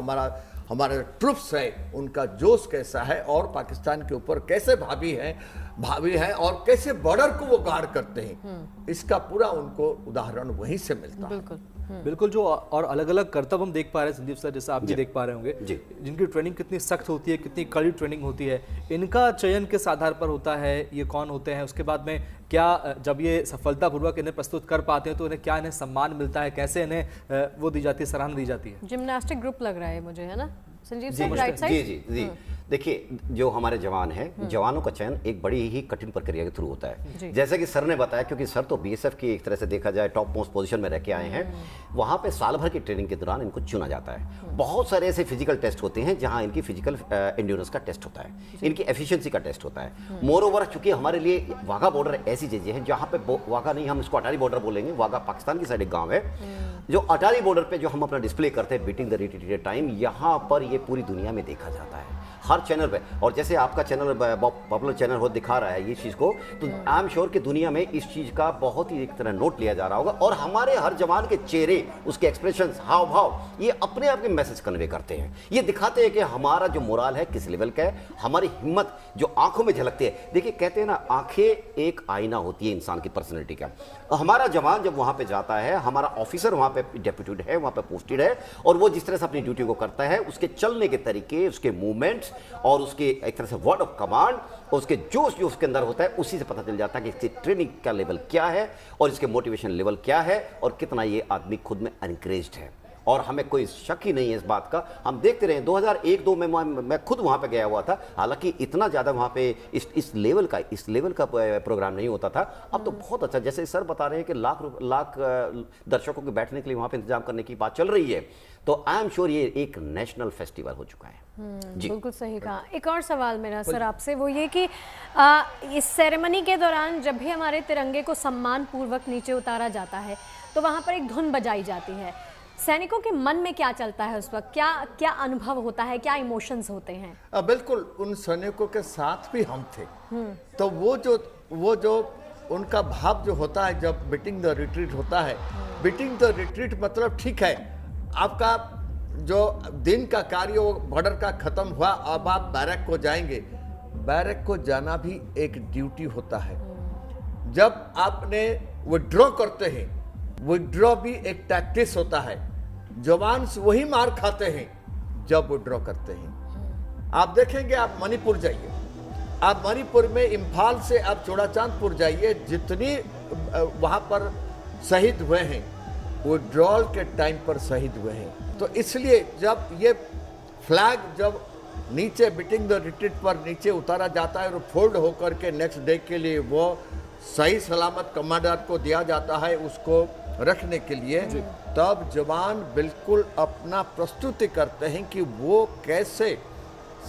हमारे ट्रुप्स है, उनका जोश कैसा है और पाकिस्तान के ऊपर कैसे भावी है। भावी हैं और कैसे बॉर्डर को वो गार्ड करते हैं, इसका पूरा उनको उदाहरण वहीं से मिलता है। बिल्कुल बिल्कुल। जो और अलग अलग कर्तव्य हम देख पा रहे हैं संदीप सर, जैसा आप भी देख पा रहे होंगे, जिनकी ट्रेनिंग कितनी सख्त होती है, कितनी कड़ी ट्रेनिंग होती है, इनका चयन किस आधार पर होता है, ये कौन होते हैं, उसके बाद में क्या जब ये सफलतापूर्वक इन्हें प्रस्तुत कर पाते हैं तो इन्हें क्या इन्हें सम्मान मिलता है, कैसे इन्हें वो दी जाती है, सराहना दी जाती है? जिम्नास्टिक ग्रुप लग रहा है मुझे, है ना Sanjeev ji, sir, right side? जी जी जी। देखिए, जो हमारे जवान हैं, जवानों का चयन एक बड़ी ही कठिन प्रक्रिया के थ्रू होता है। जैसे कि सर ने बताया, क्योंकि सर तो बीएसएफ की एक तरह से देखा जाए टॉप मोस्ट पोजीशन में रह के आए हैं, वहाँ पे साल भर की ट्रेनिंग के दौरान इनको चुना जाता है। बहुत सारे ऐसे फिजिकल टेस्ट होते हैं जहाँ इनकी फिजिकल एंड्योरेंस का टेस्ट होता है, इनकी एफिशिएंसी का टेस्ट होता है। मोर ओवर, चूंकि हमारे लिए वाघा बॉर्डर ऐसी चीजें हैं जहाँ पे वाघा नहीं, हम इसको अटारी बॉर्डर बोलेंगे, वाघा पाकिस्तान की साइड एक गाँव है, जो अटारी बॉर्डर पे जो हम अपना डिस्प्ले करते हैं beating the retreat at time, यहाँ पर ये पूरी दुनिया में देखा जाता है हर चैनल पे। और जैसे आपका चैनल पॉपुलर चैनल हो दिखा रहा है ये चीज़ को, तो आई एम श्योर कि दुनिया में इस चीज़ का बहुत ही एक तरह नोट लिया जा रहा होगा। और हमारे हर जवान के चेहरे, उसके एक्सप्रेशंस, हाव भाव, ये अपने आप के मैसेज कन्वे करते हैं। ये दिखाते हैं कि हमारा जो मोराल है किस लेवल का है, हमारी हिम्मत जो आंखों में झलकती है। देखिए, कहते हैं ना, आंखें एक आईना होती है इंसान की पर्सनैलिटी का। हमारा जवान जब वहाँ पे जाता है, हमारा ऑफिसर वहाँ पे डेप्यूटेड है, वहाँ पे पोस्टेड है, और वो जिस तरह से अपनी ड्यूटी को करता है, उसके चलने के तरीके, उसके मूवमेंट्स और उसके एक तरह से वर्ड ऑफ कमांड और उसके जोश जो उसके अंदर होता है, उसी से पता चल जाता है कि इसकी ट्रेनिंग का लेवल क्या है और इसके मोटिवेशन लेवल क्या है और कितना ये आदमी खुद में एनकरेज्ड है। और हमें कोई शक ही नहीं है इस बात का। हम देखते रहे 2001-2 में मैं खुद वहाँ पे गया हुआ था, हालांकि इतना ज़्यादा वहाँ पे इस लेवल का प्रोग्राम नहीं होता था। अब तो बहुत अच्छा, जैसे सर बता रहे हैं कि लाख दर्शकों के बैठने के लिए वहाँ पे इंतजाम करने की बात चल रही है, तो आई एम श्योर ये एक नेशनल फेस्टिवल हो चुका है। जी, बिल्कुल सही कहा। एक और सवाल मेरा सर आपसे, वो ये कि इस सेरेमनी के दौरान जब भी हमारे तिरंगे को सम्मान पूर्वक नीचे उतारा जाता है तो वहाँ पर एक धुन बजाई जाती है, सैनिकों के मन में क्या चलता है उस वक्त, क्या अनुभव होता है, क्या इमोशंस होते हैं? बिल्कुल, उन सैनिकों के साथ भी हम थे, तो वो जो उनका भाव जो होता है जब बीटिंग द रिट्रीट होता है, बीटिंग द रिट्रीट मतलब ठीक है, आपका जो दिन का कार्य वो बॉर्डर का खत्म हुआ, अब आप बैरक को जाएंगे। बैरक को जाना भी एक ड्यूटी होता है। जब आपने विड्रॉ करते हैं, विड्रॉ भी एक टैक्टिस होता है। जवान वही मार खाते हैं जब विड्रॉ करते हैं। आप देखेंगे, आप मणिपुर जाइए, आप मणिपुर में इम्फाल से आप चौड़ाचांदपुर जाइए, जितनी वहां पर शहीद हुए हैं विड्रॉल के टाइम पर शहीद हुए हैं। तो इसलिए जब ये फ्लैग जब नीचे बीटिंग द रिट्रीट पर नीचे उतारा जाता है और फोल्ड होकर के नेक्स्ट डे के लिए वो सही सलामत कमांडर को दिया जाता है उसको रखने के लिए, तब जवान बिल्कुल अपना प्रस्तुति करते हैं कि वो कैसे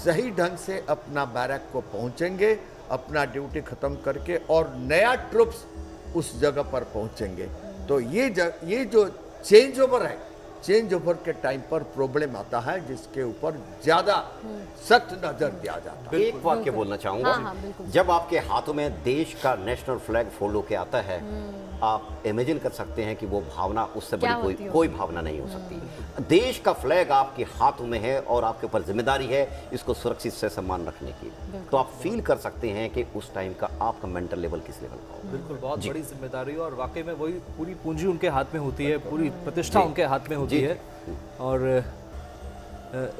सही ढंग से अपना बैरक को पहुंचेंगे, अपना ड्यूटी खत्म करके, और नया ट्रुप्स उस जगह पर पहुंचेंगे। तो ये जो चेंज ओवर है, चेंज ओवर के टाइम पर प्रॉब्लम आता है जिसके ऊपर ज्यादा सख्त नजर दिया जाता है। एक वाक्य बोलना चाहूंगा। जब आपके हाथों में देश का नेशनल फ्लैग फोल्ड होके आता है, आप इमेजिन कर सकते हैं कि वो भावना उससे बड़ी कोई भावना नहीं हो सकती। देश का फ्लैग आपके हाथों में है और आपके ऊपर जिम्मेदारी है इसको सुरक्षित से सम्मान रखने की, तो आप फील कर सकते हैं कि उस टाइम का आपका मेंटल लेवल किस लेवल का हो। बिल्कुल, बहुत बड़ी जिम्मेदारी, और वाकई में वही पूरी पूंजी उनके हाथ में होती है, पूरी प्रतिष्ठा उनके हाथ में होती है। और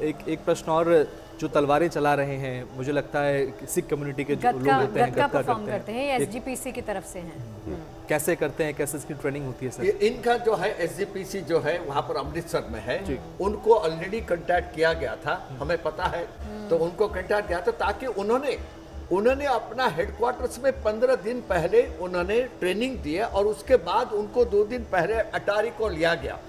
एक प्रश्न और, जो तलवारें चला रहे हैं, मुझे लगता है सिख कम्युनिटी के जो लोग होते हैं गतका परफॉर्म करते हैं, एसजीपीसी की तरफ से हैं। कैसे करते हैं, कैसे इसकी ट्रेनिंग होती है सर? इनका जो है एसजीपीसी जो है वहाँ पर अमृतसर में है, उनको ऑलरेडी कांटेक्ट किया गया था, हमें पता है, तो उनको कांटेक्ट किया था ताकि उन्होंने अपना हेडक्वार्टर्स में 15 दिन पहले उन्होंने ट्रेनिंग दी है, और उसके बाद उनको 2 दिन पहले अटारी को लिया गया,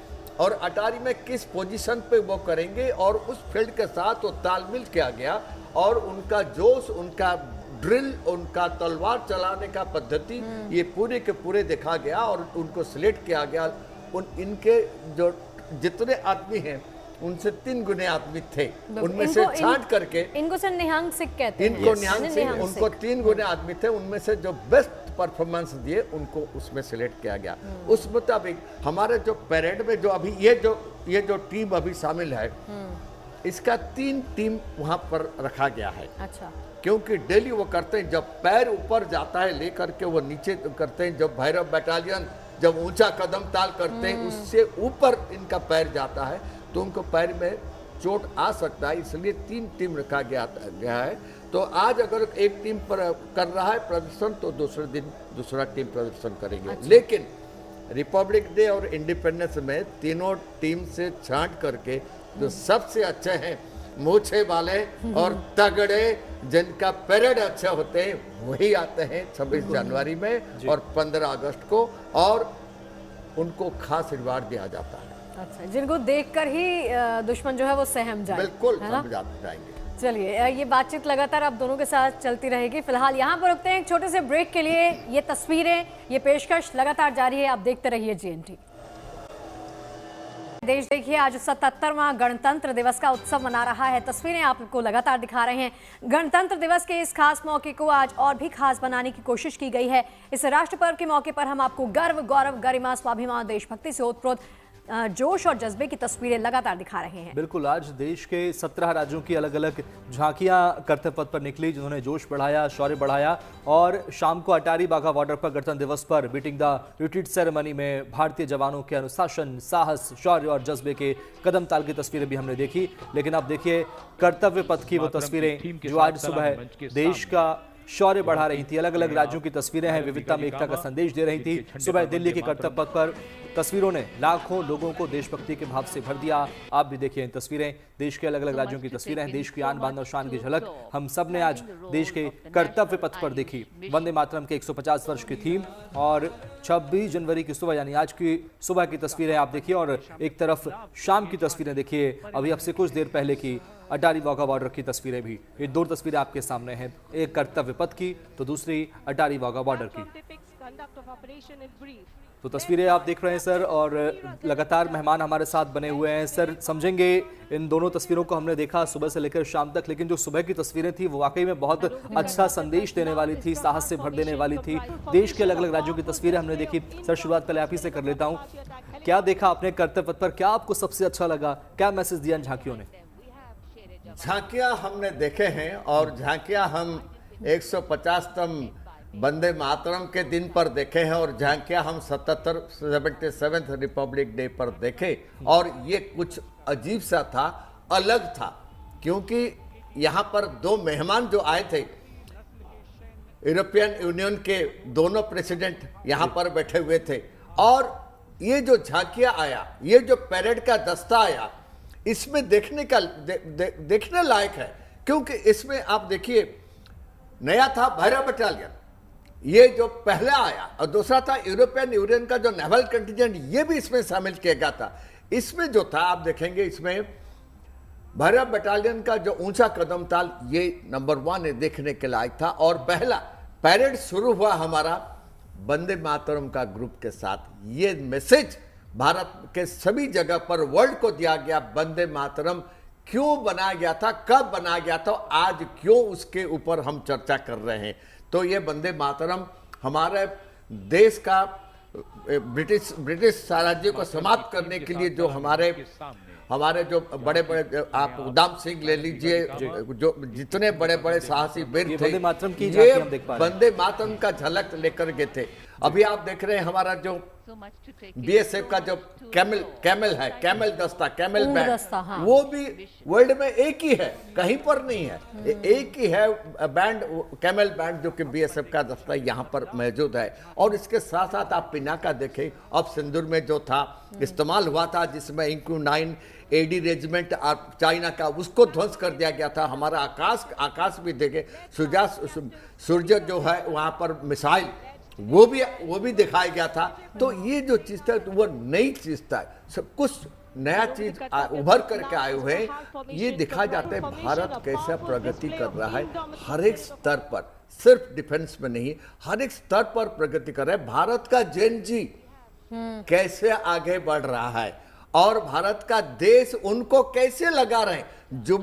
और अटारी में किस पोजीशन पे वो करेंगे और उस फील्ड के साथ वो तालमेल किया गया, और उनका जोश, उनका ड्रिल, उनका तलवार चलाने का पद्धति, ये पूरे के पूरे देखा गया और उनको सिलेक्ट किया गया। इनके जो जितने आदमी हैं उनसे 3 गुने आदमी थे, उनमें से छांट करके, इनको सर निहंग सिख कहते हैं, इनको निहंग सिख, उनको 3 गुने आदमी थे, उनमें से जो बेस्ट परफॉर्मेंस दिए उनको उसमें सिलेक्ट किया गया। उस मुताबिक हमारे जो परेड में जो अभी ये जो टीम अभी शामिल है, इसका 3 टीम वहां पर रखा गया है। अच्छा, क्योंकि डेली वो करते हैं, जब पैर ऊपर जाता है लेकर के वो नीचे करते हैं, जब भैरव बटालियन जब ऊंचा कदम ताल करते हैं उससे ऊपर इनका पैर जाता है तो उनको पैर में चोट आ सकता है, इसलिए 3 टीम रखा गया है। तो आज अगर एक टीम पर कर रहा है प्रदर्शन तो दूसरे दिन दूसरा टीम प्रदर्शन करेंगे। अच्छा। लेकिन रिपब्लिक डे और इंडिपेंडेंस में तीनों टीम से छांट करके जो सबसे अच्छे हैं, मूछे वाले और तगड़े, जिनका परेड अच्छे होते हैं, वही आते हैं 26 जनवरी में और 15 अगस्त को, और उनको खास रिवार्ड दिया जाता है। अच्छा, जिनको देखकर ही दुश्मन जो है वो सहम जाए। बिल्कुल है ना? समझ जाएंगे। चलिए, ये बातचीत लगातार आप दोनों के साथ चलती रहेगी। फिलहाल यहाँ पर रुकते हैं एक छोटे से ब्रेक के लिए। ये तस्वीरें, ये पेशकश लगातार जारी है, आप देखते रहिए GNT। देश देखिए आज 77वां गणतंत्र दिवस का उत्सव मना रहा है। तस्वीरें आपको लगातार दिखा रहे हैं। गणतंत्र दिवस के इस खास मौके को आज और भी खास बनाने की कोशिश की गई है। इस राष्ट्र पर्व के मौके पर हम आपको गर्व, गौरव, गरिमा, स्वाभिमान, देशभक्ति से ओतप्रोत जोश और जज्बे की तस्वीरें लगातार दिखा रहे हैं। बिल्कुल, आज देश के 17 राज्यों की अलग अलग झांकियां कर्तव्य पथ पर निकली, जिन्होंने जोश बढ़ाया, शौर्य बढ़ाया। और शाम को अटारी बाघा बॉर्डर पर गणतंत्र दिवस पर बीटिंग द रिट्रीट सेरेमनी में भारतीय जवानों के अनुशासन, साहस, शौर्य और जज्बे के कदम ताल की तस्वीरें भी हमने देखी। लेकिन अब देखिए कर्तव्य पथ की वो तस्वीरें जो आज सुबह देश का शौर्य बढ़ा रही थी। अलग अलग राज्यों की तस्वीरें हैं, विविधता में एकता का संदेश दे रही थी। सुबह दिल्ली के कर्तव्य पथ पर तस्वीरों ने लाखों लोगों को देशभक्ति के भाव से भर दिया। आप भी देखिए इन तस्वीरें, देश के अलग अलग राज्यों की तस्वीरें हैं, देश की आन बान और शान की झलक हम सब ने आज देश के कर्तव्य पथ पर देखी। वंदे मातरम के 150 वर्ष की थीम और 26 जनवरी की सुबह यानी आज की सुबह की तस्वीरें आप देखिए, और एक तरफ शाम की तस्वीरें देखिए, अभी अब से कुछ देर पहले की अटारी वाघा बॉर्डर की तस्वीरें भी। ये 2 तस्वीरें आपके सामने हैं, एक कर्तव्य पथ की तो दूसरी अटारी वाघा बॉर्डर की। तो तस्वीरें आप देख रहे हैं सर, और लगातार मेहमान हमारे साथ बने हुए हैं। सर, समझेंगे इन दोनों तस्वीरों को हमने देखा सुबह से लेकर शाम तक, लेकिन जो सुबह की तस्वीरें थी वो वाकई में बहुत अच्छा संदेश देने वाली थी, साहस से भर देने वाली थी। देश के अलग अलग राज्यों की तस्वीरें हमने देखी। सर, शुरुआत पहले आप ही से कर लेता हूँ, क्या देखा आपने कर्तव्य पथ पर, क्या आपको सबसे अच्छा लगा, क्या मैसेज दिया इन झांकियों ने? झांकियां हमने देखे हैं और झांकियां हम 150तम वंदे मातरम के दिन पर देखे हैं और झांकियां हम 77वें रिपब्लिक डे पर देखे। और ये कुछ अजीब सा था, अलग था, क्योंकि यहाँ पर 2 मेहमान जो आए थे, यूरोपियन यूनियन के दोनों प्रेसिडेंट यहाँ पर बैठे हुए थे। और ये जो झांकियां आया, ये जो परेड का दस्ता आया, इसमें देखने लायक है, क्योंकि इसमें आप देखिए, नया था भैरव बटालियन, ये जो पहला आया, और दूसरा था यूरोपियन यूनियन का जो नेवल कंटिजेंट, ये भी इसमें शामिल किया गया था। इसमें जो था आप देखेंगे, इसमें भैरव बटालियन का जो ऊंचा कदम ताल, ये नंबर 1 है, देखने के लायक था। और पहला परेड शुरू हुआ हमारा वंदे मातरम का ग्रुप के साथ। ये मैसेज भारत के सभी जगह पर वर्ल्ड को दिया गया, वंदे मातरम क्यों बनाया गया था, कब बनाया गया था, आज क्यों उसके ऊपर हम चर्चा कर रहे हैं। तो ये वंदे मातरम हमारे देश का ब्रिटिश साम्राज्य को समाप्त करने के लिए जो हमारे जो बड़े बड़े, आप उधम सिंह ले लीजिए, जो जितने बड़े बड़े साहसी वीर थे, वंदे मातरम की ये हम देख पा रहे हैं। वंदे मातरम का झलक लेकर गए थे। अभी आप देख रहे हैं हमारा जो BSF का जो कैमल है, कैमल दस्ता, कैमल बैंड, हाँ। वो भी वर्ल्ड में एक ही है, कहीं पर नहीं है, एक ही है बैंड, कैमल बैंड, जो कि BSF का दस्ता यहाँ पर मौजूद है। और इसके साथ साथ आप पिनाका देखें, अब सिंदूर में जो था इस्तेमाल हुआ था, जिसमें इंक्यू 9 AD रेजिमेंट चाइना का, उसको ध्वंस कर दिया गया था। हमारा आकाश भी देखे, सूर्य जो है वहाँ पर मिसाइल, वो भी दिखाया गया था। तो ये जो चीज था वो नई चीज था, सब कुछ नया चीज उभर करके आए हुए। ये दिखा जाता है भारत कैसा प्रगति कर रहा है, हर एक स्तर पर, सिर्फ डिफेंस में नहीं, हर एक स्तर पर प्रगति कर रहा है। भारत का जेन जी कैसे आगे बढ़ रहा है और भारत का देश उनको कैसे लगा रहे हैं। जो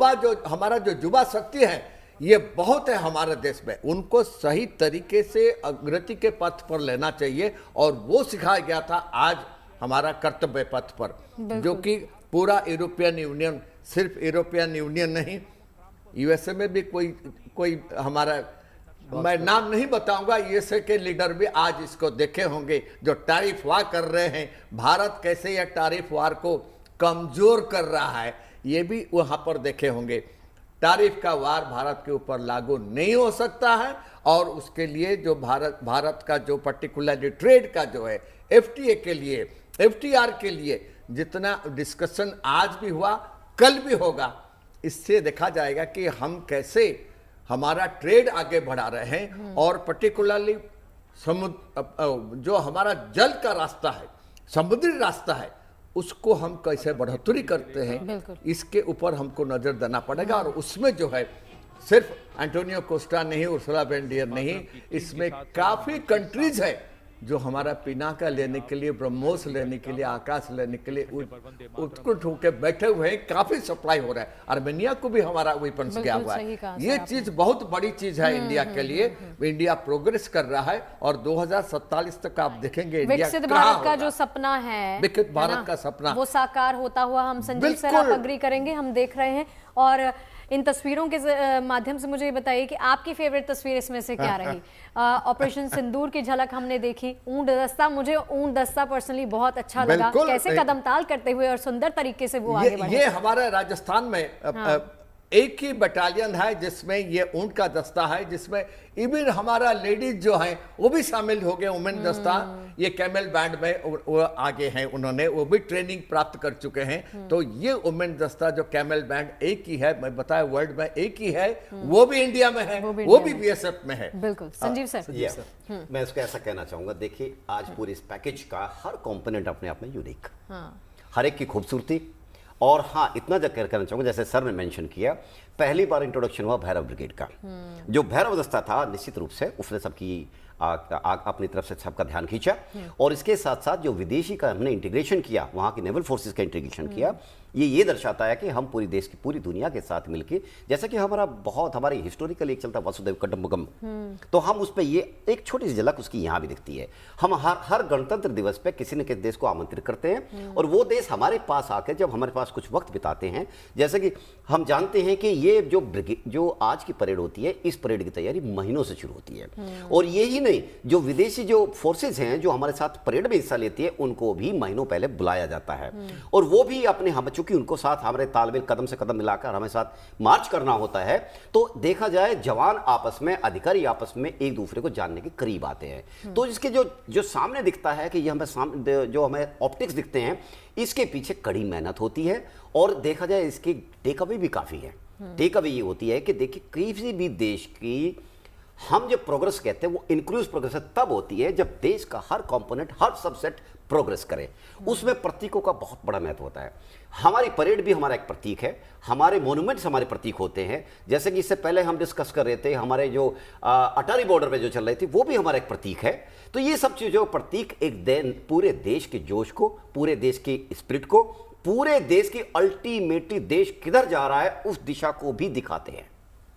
हमारा जो युवा शक्ति है, ये बहुत है हमारे देश में, उनको सही तरीके से अग्रति के पथ पर लेना चाहिए। और वो सिखाया गया था आज हमारा कर्तव्य पथ पर, जो कि पूरा यूरोपियन यूनियन, सिर्फ यूरोपियन यूनियन नहीं, यूएसए में भी कोई हमारा, मैं नाम नहीं बताऊंगा, यूएसए के लीडर भी आज इसको देखे होंगे, जो टैरिफ वार कर रहे हैं, भारत कैसे यह टैरिफ वार को कमजोर कर रहा है, ये भी वहां पर देखे होंगे। टैरिफ का वार भारत के ऊपर लागू नहीं हो सकता है, और उसके लिए जो भारत का जो पर्टिकुलरली ट्रेड का जो है एफटीए के लिए, एफटीआर के लिए जितना डिस्कशन आज भी हुआ, कल भी होगा, इससे देखा जाएगा कि हम कैसे हमारा ट्रेड आगे बढ़ा रहे हैं, और पर्टिकुलरली समुद्र जो हमारा जल का रास्ता है, समुद्री रास्ता है, उसको हम कैसे बढ़ोतरी करते हैं, इसके ऊपर हमको नजर देना पड़ेगा। और उसमें जो है सिर्फ एंटोनियो कोस्टा नहीं, उर्सुला वॉन डर नहीं, इसमें काफी कंट्रीज है जो हमारा पिनाका लेने के लिए, ब्रह्मोस लेने के लिए, आकाश लेने के लिए उत्कुट होकर बैठे हुए हैं, काफी सप्लाई हो रहा है। आर्मेनिया को भी हमारा वेपन्स गया हुआ है। ये चीज बहुत बड़ी चीज है इंडिया के लिए। इंडिया प्रोग्रेस कर रहा है, और 2047 तक आप देखेंगे इंडिया विकसित भारत का जो सपना है, विकसित भारत का सपना, वो साकार होता हुआ हम संजीव सर आप अग्री करेंगे, हम देख रहे हैं। और इन तस्वीरों के माध्यम से मुझे ये बताइए कि आपकी फेवरेट तस्वीर इसमें से क्या रही? ऑपरेशन सिंदूर की झलक हमने देखी, ऊंट दस्ता, मुझे ऊंट दस्ता पर्सनली बहुत अच्छा लगा, कैसे कदमताल करते हुए और सुंदर तरीके से वो आगे बढ़े। ये हमारे राजस्थान में एक ही बटालियन है जिसमें ये ऊंट का दस्ता है, जिसमें इवन हमारा लेडीज जो है वो भी शामिल हो गए, वुमेन दस्ता, ये कैमल बैंड में वो आगे हैं, उन्होंने वो भी ट्रेनिंग प्राप्त कर चुके हैं। तो ये वुमेन दस्ता जो कैमल बैंड एक ही है, मैं बताया वर्ल्ड में एक ही है, वो भी इंडिया में है, वो भी बीएसएफ में है। बिल्कुल संजीव सर, मैं इसको ऐसा कहना चाहूंगा, देखिए आज पूरे इस पैकेज का हर कंपोनेंट अपने आप में यूनिक, हर एक की खूबसूरती। और हाँ, इतना जरूर कहना चाहूंगा, जैसे सर ने मेंशन किया, पहली बार इंट्रोडक्शन हुआ भैरव ब्रिगेड का। जो भैरव दस्ता था, निश्चित रूप से उसने सबकी अपनी तरफ से सबका ध्यान खींचा, और इसके साथ साथ जो विदेशी का हमने इंटीग्रेशन किया, वहां की नेवल फोर्सेस का इंटीग्रेशन किया, ये दर्शाता है कि हम पूरी देश की पूरी दुनिया के साथ मिलकर, जैसा कि हमारी हिस्टोरिकल एक चलता वसुदैव कुटुंबकम, तो हम उस पर ये एक छोटी सी झलक उसकी यहाँ भी दिखती है। हम हर गणतंत्र दिवस पे किसी न किसी देश को आमंत्रित करते हैं, और वो देश हमारे पास आकर जब हमारे पास कुछ वक्त बिताते हैं, जैसे कि हम जानते हैं कि ये जो आज की परेड होती है, इस परेड की तैयारी महीनों से शुरू होती है। और यही नहीं, जो विदेशी जो फोर्सेज हैं जो हमारे साथ परेड में हिस्सा लेती है, उनको भी महीनों पहले बुलाया जाता है, और वो भी अपने क्योंकि उनको साथ हमारे तालमेल कदम से कदम मिलाकर हमें साथ मार्च करना होता है। तो देखा जाए, जवान आपस में, अधिकारी आपस में एक दूसरे को जानने के करीब आते हैं। तो इसके जो सामने दिखता है कि ये हमें ऑप्टिक्स दिखते हैं, इसके पीछे कड़ी मेहनत होती है। और देखा जाए, इसकी टेक अवे भी काफी है। टेक अवे ये होती है कि देखिए, किसी भी देश की हम जब प्रोग्रेस कहते हैं, वो इंक्लूसिव प्रोग्रेस तब होती है जब देश का हर कंपोनेंट, हर सबसेट प्रोग्रेस करे। उसमें प्रतीकों का बहुत बड़ा महत्व होता है। हमारी परेड भी हमारा एक प्रतीक है, हमारे मोन्यूमेंट्स हमारे प्रतीक होते हैं। जैसे कि इससे पहले हम डिस्कस कर रहे थे, हमारे जो अटारी बॉर्डर पे जो चल रही थी, वो भी हमारा एक प्रतीक है। तो ये सब चीजों प्रतीक एक दिन पूरे देश के जोश को, पूरे देश की स्पिरिट को, पूरे देश की अल्टीमेटली देश किधर जा रहा है उस दिशा को भी दिखाते हैं।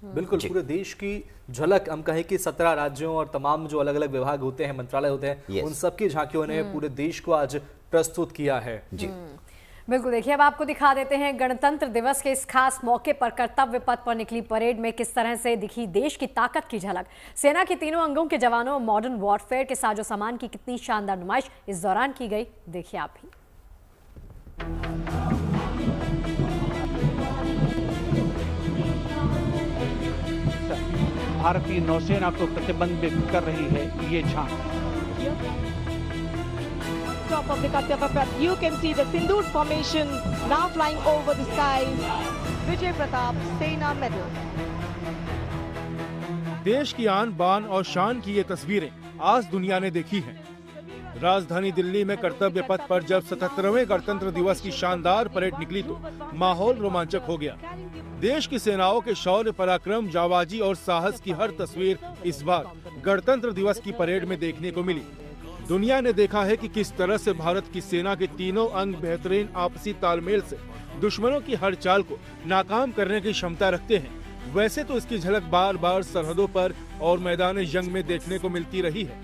बिल्कुल, पूरे देश की झलक, हम कहें कि 17 राज्यों और तमाम जो अलग अलग विभाग होते हैं, मंत्रालय होते हैं, उन सबकी झांकियों ने पूरे देश को आज प्रस्तुत किया है। जी बिल्कुल, देखिए अब आपको दिखा देते हैं गणतंत्र दिवस के इस खास मौके पर कर्तव्य पथ पर निकली परेड में किस तरह से दिखी देश की ताकत की झलक। सेना के तीनों अंगों के जवानों, मॉडर्न वॉरफेयर के साजो सामान की कितनी शानदार नुमाइश इस दौरान की गई, देखिए आप भी। भारतीय नौसेना को प्रतिबंधित कर रही है ये झांकी। Top of the Kartavya Path, you can see the Sindoor formation now flying over the skies. Vijay Pratap, Sena Medal. देश की आन बान और शान की ये तस्वीरें आज दुनिया ने देखी हैं। राजधानी दिल्ली में कर्तव्य पथ पर जब 77वें गणतंत्र दिवस की शानदार परेड निकली तो माहौल रोमांचक हो गया। देश की सेनाओं के शौर्य, पराक्रम, जाबाजी और साहस की हर तस्वीर इस बार गणतंत्र दिवस की परेड में देखने को मिली। दुनिया ने देखा है कि किस तरह से भारत की सेना के तीनों अंग बेहतरीन आपसी तालमेल से दुश्मनों की हर चाल को नाकाम करने की क्षमता रखते हैं। वैसे तो इसकी झलक बार बार सरहदों पर और मैदान जंग में देखने को मिलती रही है,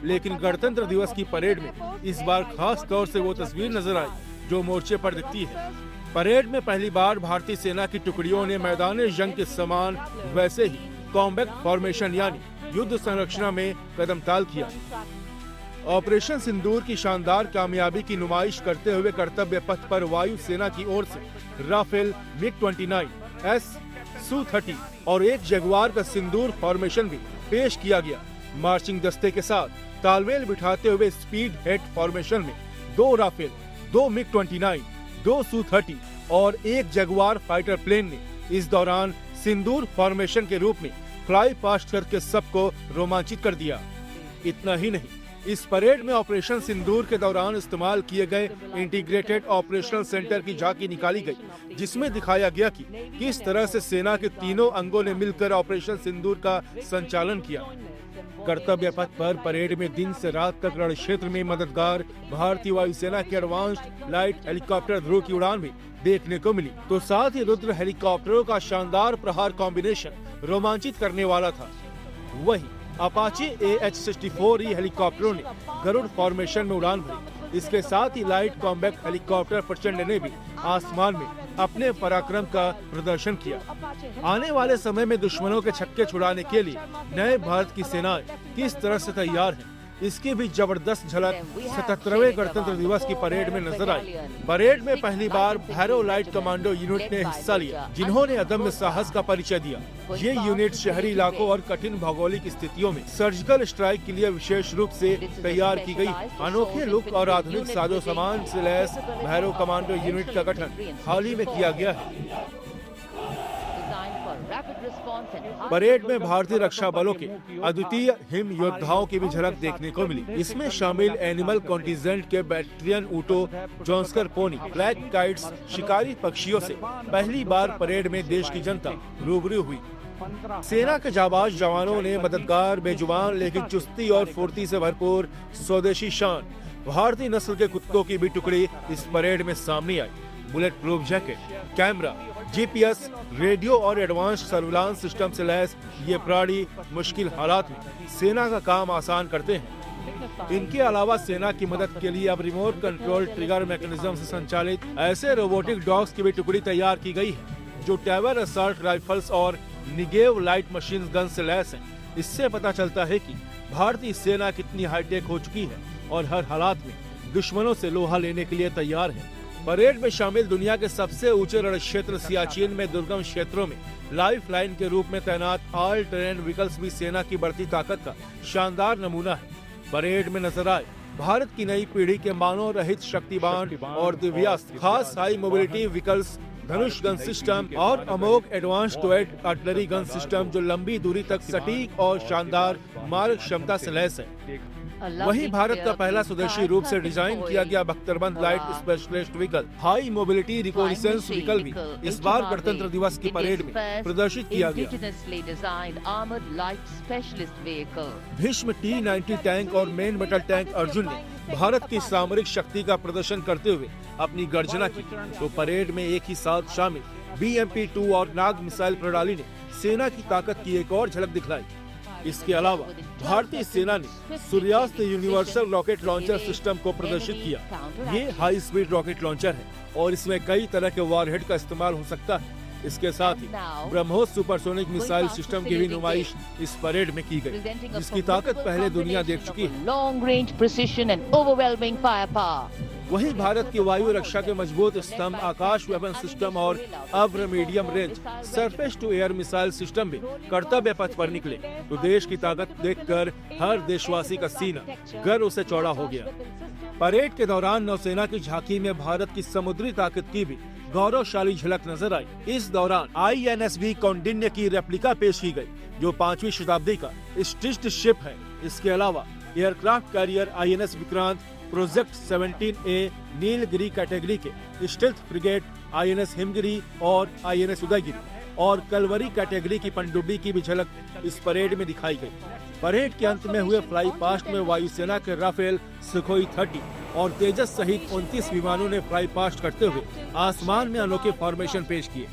लेकिन गणतंत्र दिवस की परेड में इस बार खास तौर से वो तस्वीर नजर आई जो मोर्चे पर दिखती है। परेड में पहली बार भारतीय सेना की टुकड़ियों ने मैदान जंग के समान वैसे ही कॉम्बैट फॉर्मेशन यानी युद्ध संरचना में कदमताल किया। ऑपरेशन सिंदूर की शानदार कामयाबी की नुमाइश करते हुए कर्तव्य पथ पर वायु सेना की ओर से राफेल MiG-29, Su-30 और एक जगुआर का सिंदूर फॉर्मेशन भी पेश किया गया। मार्चिंग दस्ते के साथ तालमेल बिठाते हुए स्पीड हेड फॉर्मेशन में 2 राफेल, 2 MiG-29, 2 Su-30 और एक जगुआर फाइटर प्लेन ने इस दौरान सिंदूर फॉर्मेशन के रूप में फ्लाई पास्ट करके सबको रोमांचित कर दिया। इतना ही नहीं, इस परेड में ऑपरेशन सिंदूर के दौरान इस्तेमाल किए गए इंटीग्रेटेड ऑपरेशनल सेंटर की झांकी निकाली गई, जिसमें दिखाया गया कि किस तरह से सेना के तीनों अंगों ने मिलकर ऑपरेशन सिंदूर का संचालन किया। कर्तव्य पथ पर परेड में दिन से रात तक रण क्षेत्र में मददगार भारतीय वायुसेना के एडवांस्ड लाइट हेलीकॉप्टर ध्रुव की उड़ान भी देखने को मिली, तो साथ ही रुद्र हेलीकॉप्टरों का शानदार प्रहार कॉम्बिनेशन रोमांचित करने वाला था। वहीं अपाचे AH-64E हेलीकॉप्टरों ने गरुड़ फॉर्मेशन में उड़ान भरी। इसके साथ ही लाइट कॉम्बैट हेलीकॉप्टर प्रचंड ने भी आसमान में अपने पराक्रम का प्रदर्शन किया। आने वाले समय में दुश्मनों के छक्के छुड़ाने के लिए नए भारत की सेनाएं किस तरह से तैयार हैं, इसकी भी जबरदस्त झलक 77वें गणतंत्र दिवस की परेड में नजर आई। परेड में पहली बार भैरव लाइट कमांडो यूनिट ने हिस्सा लिया, जिन्होंने अदम्य साहस का परिचय दिया। ये यूनिट शहरी इलाकों और कठिन भौगोलिक स्थितियों में सर्जिकल स्ट्राइक के लिए विशेष रूप से तैयार की गई। अनोखे लुक और आधुनिक साजो सामान से लैस भैरव कमांडो यूनिट का गठन हाल ही में किया गया है। परेड में भारतीय रक्षा बलों के अद्वितीय हिम योद्धाओं की भी झलक देखने को मिली। इसमें शामिल एनिमल कॉन्टिजेंट के बैटलियन ऊँटों, जॉन्स्कर पोनी, ब्लैक काइट्स, शिकारी पक्षियों से पहली बार परेड में देश की जनता रूबरू हुई। सेना के जाबाज जवानों ने मददगार, बेजुबान लेकिन चुस्ती और फुर्ती से भरपूर स्वदेशी शान भारतीय नस्ल के कुत्तों की भी टुकड़ी इस परेड में सामने आई। Bullet proof jacket, camera, GPS, radio और एडवांस सर्विलांस सिस्टम से लैस ये प्राणी मुश्किल हालात में सेना का काम आसान करते हैं। इनके अलावा सेना की मदद के लिए अब रिमोट कंट्रोल ट्रिगर मैकेनिज्म से संचालित ऐसे रोबोटिक डॉग्स की भी टुकड़ी तैयार की गई है, जो टैवर असॉल्ट राइफल्स और निगेव लाइट मशीन गन से लैस हैं। इससे पता चलता है कि भारतीय सेना कितनी हाईटेक हो चुकी है और हर हालात में दुश्मनों से लोहा लेने के लिए तैयार है। परेड में शामिल दुनिया के सबसे ऊंचे रण क्षेत्र सियाचिन में दुर्गम क्षेत्रों में लाइफ लाइन के रूप में तैनात ऑल टेरेन व्हीकल्स भी सेना की बढ़ती ताकत का शानदार नमूना है। परेड में नजर आए भारत की नई पीढ़ी के मानव रहित शक्तिबान और दिव्यास्त्र, खास हाई मोबिलिटी व्हीकल्स, धनुष गन सिस्टम और अमोघ एडवांस टोएड आर्टिलरी गन सिस्टम, जो लंबी दूरी तक सटीक और शानदार मारक क्षमता से लैस है। वहीं भारत का पहला स्वदेशी रूप से डिजाइन किया गया बख्तरबंद light specialist vehicle, high mobility reconnaissance vehicle भी इस बार गणतंत्र दिवस की परेड में प्रदर्शित किया गया। भीष्म T-90 टैंक और मेन मेटल टैंक अर्जुन ने भारत की सामरिक शक्ति का प्रदर्शन करते हुए अपनी गर्जना की, तो परेड में एक ही साथ शामिल BMP-2 और नाग मिसाइल प्रणाली ने सेना की ताकत की एक और झलक दिखलाई। इसके अलावा भारतीय सेना ने सूर्यास्त यूनिवर्सल रॉकेट लॉन्चर सिस्टम को प्रदर्शित किया। ये हाई स्पीड रॉकेट लॉन्चर है और इसमें कई तरह के वॉरहेड का इस्तेमाल हो सकता है। इसके साथ ही ब्रह्मोस सुपरसोनिक मिसाइल सिस्टम की भी नुमाइश इस परेड में की गई, जिसकी ताकत पहले दुनिया देख चुकी है। Long range precision and overwhelming fire power. वहीं भारत की वायु रक्षा के मजबूत स्तंभ, आकाश वेपन सिस्टम और Abhra medium range surface to air missile system भी कर्तव्य पथ पर निकले, तो देश की ताकत देखकर हर देशवासी का सीना गर्व से चौड़ा हो गया। परेड के दौरान नौसेना की झांकी में भारत की समुद्री ताकत की भी गौरवशाली झलक नजर आई। इस दौरान INSV कौंडिन्य की रेप्लिका पेश की गई, जो 5वीं शताब्दी का स्टिच्ड शिप है। इसके अलावा aircraft carrier INS Vikrant, project 17A Nilgiri category के स्टेल्थ फ्रिगेट INS हिमगिरी और INS उदयगिरी और कलवरी कैटेगरी की पनडुब्बी की भी झलक इस परेड में दिखाई गई। परेड के अंत में हुए फ्लाई पास्ट में वायुसेना के राफेल, सुखोई 30 और तेजस सहित 29 विमानों ने फ्लाई पास्ट करते हुए आसमान में अनोखे फॉर्मेशन पेश किए।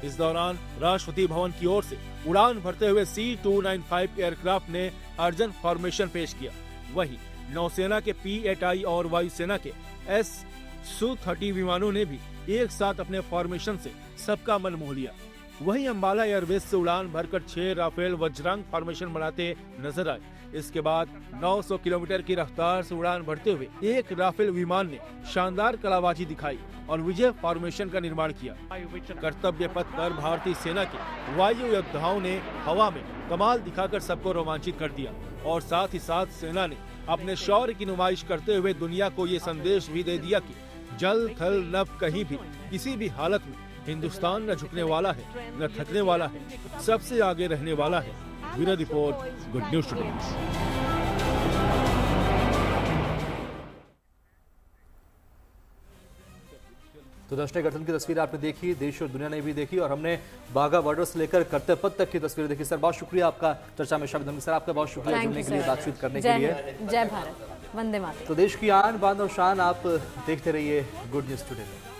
इस दौरान राष्ट्रपति भवन की ओर से उड़ान भरते हुए C-295 एयरक्राफ्ट ने अर्जन फॉर्मेशन पेश किया। वहीं नौसेना के P-8I और वायुसेना के Su-30 विमानों ने भी एक साथ अपने फॉर्मेशन से सबका मन मोह लिया। वहीं अंबाला एयरबेस से उड़ान भरकर 6 राफेल वज्रांग फॉर्मेशन बनाते नजर आए। इसके बाद 900 किलोमीटर की रफ्तार से उड़ान भरते हुए एक राफेल विमान ने शानदार कलाबाजी दिखाई और विजय फॉर्मेशन का निर्माण किया। कर्तव्य पथ पर भारतीय सेना के वायु योद्धाओं ने हवा में कमाल दिखाकर सबको रोमांचित कर दिया और साथ ही साथ सेना ने अपने शौर्य की नुमाइश करते हुए दुनिया को ये संदेश भी दे दिया कि जल थल नभ कहीं भी किसी भी हालत में हिंदुस्तान न झुकने वाला है, न थकने वाला है, सबसे आगे रहने वाला है। Bureau report, good news today. तो दर्शक गठन की तस्वीर आपने देखी, देश और दुनिया ने भी देखी और हमने बाघा बॉर्डर से लेकर कर्तव्य पथ तक की तस्वीर देखी। सर बहुत शुक्रिया आपका चर्चा में शामिल होने सर, आपका बहुत शुक्रिया जुड़ने के लिए, बातचीत करने के लिए। जय भारत, वंदे मातरम। तो देश की आन बान और शान आप देखते रहिए गुड न्यूज टुडे।